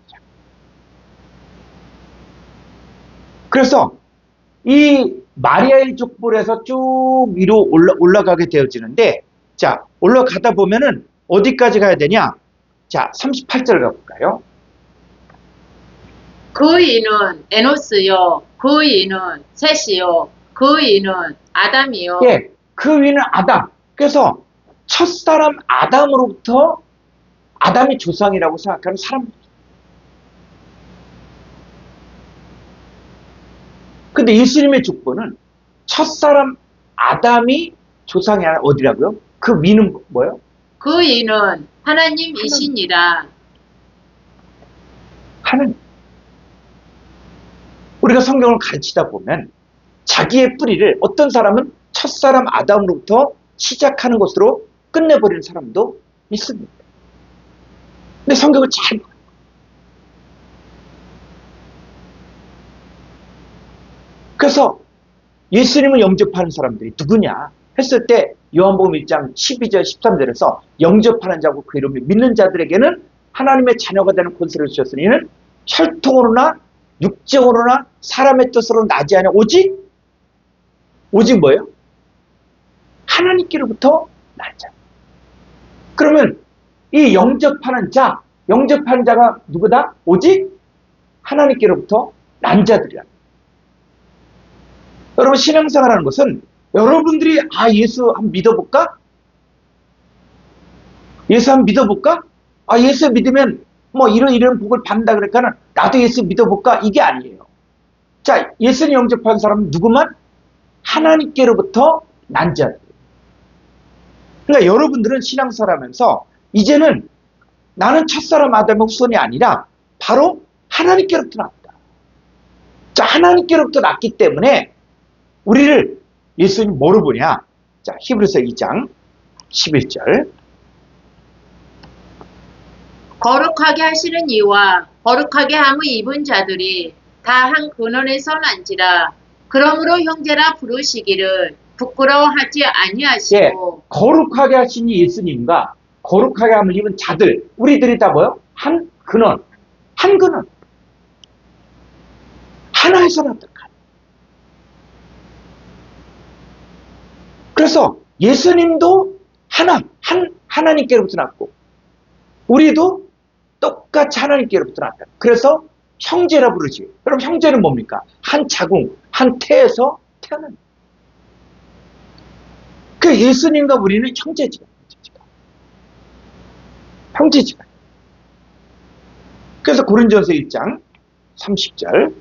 그래서 이 마리아의 족보에서 쭉 위로 올라가게 되어지는데, 자, 올라가다 보면은 어디까지 가야 되냐? 자, 38절 가볼까요? 그 이는 에노스요, 그 이는 셋이요, 그 이는 아담이요. 예, 그 위는 아담. 그래서 첫사람 아담으로부터 아담이 조상이라고 생각하는 사람. 근데 예수님의 족보는 첫사람 아담이 조상이 아니라 어디라고요? 그 위는 뭐예요? 그 이는 하나님이시니라. 하나님. 우리가 성경을 가르치다 보면 자기의 뿌리를 어떤 사람은 첫사람 아담으로부터 시작하는 것으로 끝내버리는 사람도 있습니다. 근데 성경을 잘 봐요. 그래서 예수님을 영접하는 사람들이 누구냐 했을 때 요한복음 1장 12절 13절에서 영접하는 자고 그 이름을 믿는 자들에게는 하나님의 자녀가 되는 권세를 주셨으니 이는 혈통으로나 육정으로나 사람의 뜻으로 나지 않아 오직 뭐예요? 하나님께로부터 난 자. 그러면 이 영접하는 자가 누구다? 오직 하나님께로부터 난 자들이야. 여러분, 신앙생활하는 것은 여러분들이 예수 한번 믿어볼까? 예수 한번 믿어볼까? 예수 믿으면 뭐 이런 복을 받는다 그러니까는 나도 예수 믿어볼까? 이게 아니에요. 자, 예수님 영접한 사람은 누구만? 하나님께로부터 난 자들. 그러니까 여러분들은 신앙생활하면서 이제는 나는 첫사람 아담의 후손이 아니라 바로 하나님께로부터 났다. 자, 하나님께로부터 났기 때문에 우리를 예수님 뭐로 보냐? 자, 히브리서 2장 11절. 거룩하게 하시는 이와 거룩하게 함을 입은 자들이 다 한 근원에서 난지라. 그러므로 형제라 부르시기를 부끄러워하지 아니하시고. 예, 거룩하게 하신 예수님과 거룩하게 함을 입은 자들, 우리들이 다 뭐요? 한 근원. 하나에서 났다. 그래서 예수님도 하나님께로부터 났고 우리도 똑같이 하나님께로부터 났다. 그래서 형제라 부르지. 그럼 형제는 뭡니까? 한 자궁, 한 태에서 태어난. 그 예수님과 우리는 형제지간. 그래서 고린도전서 1장 30절.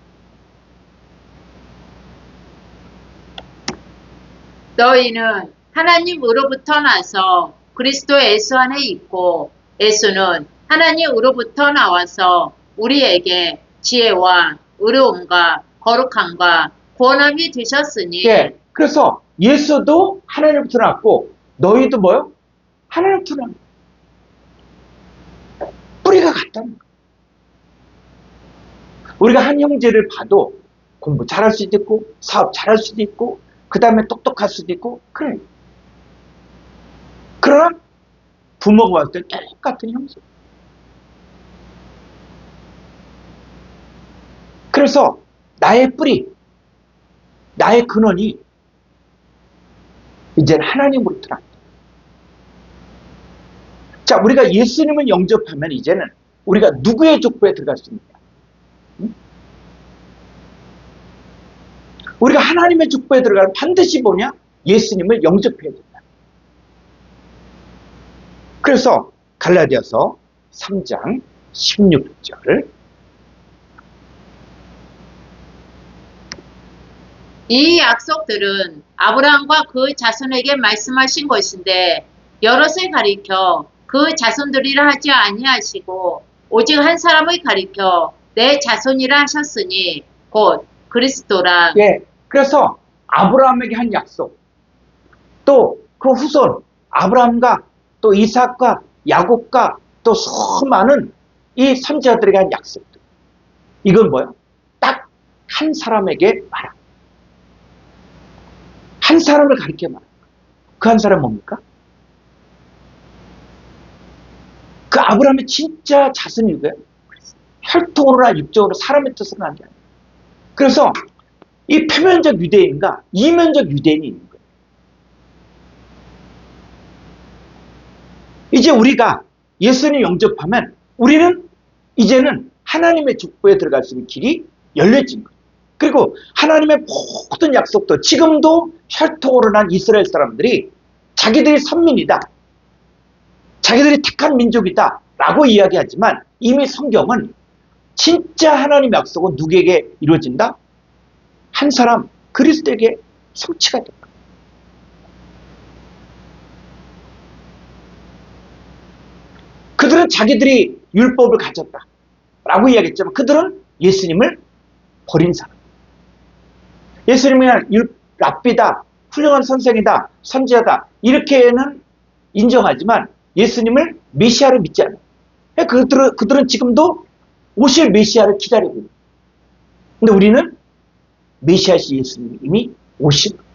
너희는 하나님으로부터 나서 그리스도 예수 안에 있고 예수는 하나님으로부터 나와서 우리에게 지혜와 의로움과 거룩함과 구원함이 되셨으니. 예, 그래서 예수도 하나님부터 났고 너희도 뭐요? 하나님부터 났고 뿌리가 같다는 거예요. 우리가 한 형제를 봐도 공부 잘할 수도 있고 사업 잘할 수도 있고 그 다음에 똑똑할 수도 있고 그래. 그러나 부모가 봤을 때 똑같은 형제. 그래서 나의 뿌리, 나의 근원이 이제는 하나님으로부터 난다. 자, 우리가 예수님을 영접하면 이제는 우리가 누구의 족보에 들어갈 수 있느냐? 우리가 하나님의 족보에 들어가면 반드시 뭐냐? 예수님을 영접해야 된다. 그래서 갈라디아서 3장 16절. 이 약속들은 아브라함과 그 자손에게 말씀하신 것인데 여럿을 가리켜 그 자손들이라 하지 아니하시고 오직 한 사람을 가리켜 내 자손이라 하셨으니 곧 그리스도라. 예, 그래서 아브라함에게 한 약속, 또 그 후손 아브라함과 또 이삭과 야곱과 또 수많은 이 선지자들에게 한 약속들. 이건 뭐야? 딱 한 사람에게 말합니다. 한 사람을 가리켜 말합니다. 그 한 사람 뭡니까? 그 아브라함의 진짜 자손이 누구예요? 혈통으로나 육적으로 사람의 뜻으로 난 게 아니에요. 그래서 이 표면적 유대인과 이면적 유대인이 있는 거예요. 이제 우리가 예수님 영접하면 우리는 이제는 하나님의 축복에 들어갈 수 있는 길이 열려진 거예요. 그리고 하나님의 모든 약속도 지금도 혈통으로 난 이스라엘 사람들이 자기들이 선민이다, 자기들이 택한 민족이다 라고 이야기하지만 이미 성경은 진짜 하나님의 약속은 누구에게 이루어진다? 한 사람 그리스도에게 성취가 된다. 그들은 자기들이 율법을 가졌다 라고 이야기했지만 그들은 예수님을 버린 사람. 예수님이 그냥 랍비다, 훌륭한 선생이다, 선지자다 이렇게는 인정하지만 예수님을 메시아로 믿지 않아요. 그들은 지금도 오실 메시아를 기다리고 있어요. 근데 우리는 메시아시 예수님이 이미 오신 거예요.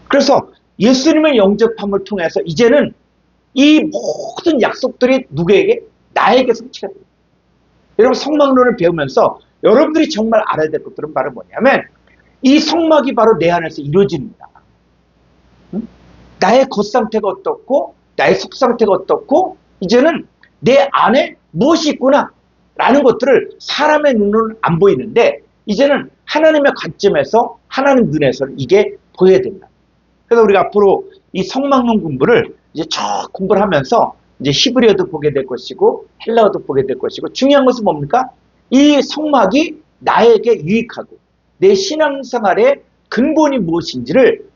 그래서 예수님의 영접함을 통해서 이제는 이 모든 약속들이 누구에게? 나에게 성취가 돼요. 여러분 성막론을 배우면서 여러분들이 정말 알아야 될 것들은 바로 뭐냐면 이 성막이 바로 내 안에서 이루어집니다. 나의 겉상태가 어떻고 나의 속상태가 어떻고 이제는 내 안에 무엇이 있구나 라는 것들을 사람의 눈으로는 안 보이는데 이제는 하나님의 관점에서 하나님 눈에서는 이게 보여야 된다. 그래서 우리가 앞으로 이 성막론 공부를 이제 쭉 공부를 하면서 이제 히브리어도 보게 될 것이고 헬라어도 보게 될 것이고 중요한 것은 뭡니까? 이 성막이 나에게 유익하고 내 신앙생활의 근본이 무엇인지를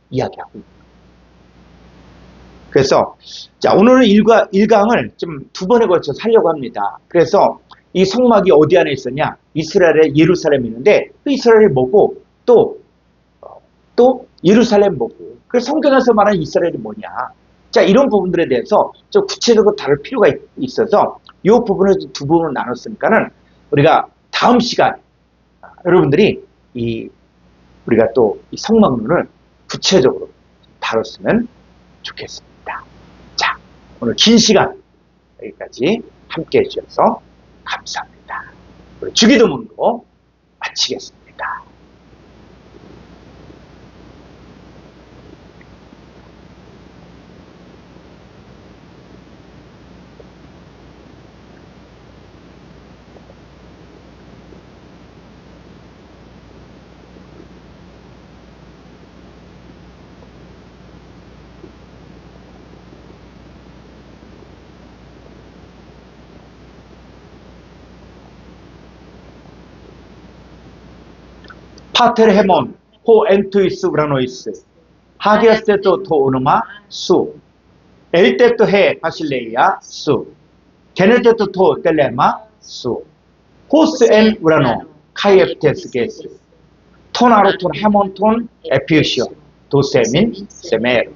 이야기하고 있습니다. 그래서 자 오늘은 1강을 좀 두 번에 걸쳐서 하려고 합니다. 그래서 이 성막이 어디 안에 있었냐? 이스라엘의 예루살렘이 있는데 그 이스라엘이 뭐고 또 예루살렘 뭐고 그래서 성경에서 말하는 이스라엘이 뭐냐? 자 이런 부분들에 대해서 좀 구체적으로 다룰 필요가 있어서 이 부분을 두 부분으로 나눴으니까는 우리가 다음 시간 여러분들이 우리가 또 이 성막론을 구체적으로 다뤘으면 좋겠습니다. 자 오늘 긴 시간 여기까지 함께 해주셔서 감사합니다. 우리 주기도문으로 마치겠습니다. 파텔 헤몬 호 엔투이스 우라노이스 하디아스테토 토 오누마 수 엘테토 헤 바실레이아 수 게네테토 토 텔레마 수 호스 엔 우라노 카이에프테스 게스 토나로톤 헤몬톤 에피우시오 도세민 세메르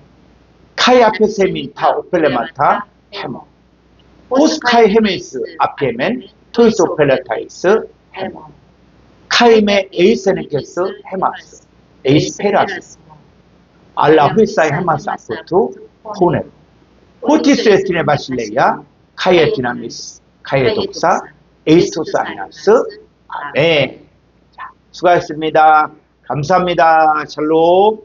카이아페세민 타 오펠레마타 헤몬 호스 카이 헤메이스 아피에멘 토이스 오펠레타이스 헤몬 카임의 에이세네케스 헤마스, 에이스페라스, 알라 휘사이 헤마스 아포투, 포네, 호티스 에티네 바실레이아, 카이에티나미스, 카이에독사, 에이스토스 아미나스, 아멘. 자, 수고하셨습니다. 감사합니다. 샬롬.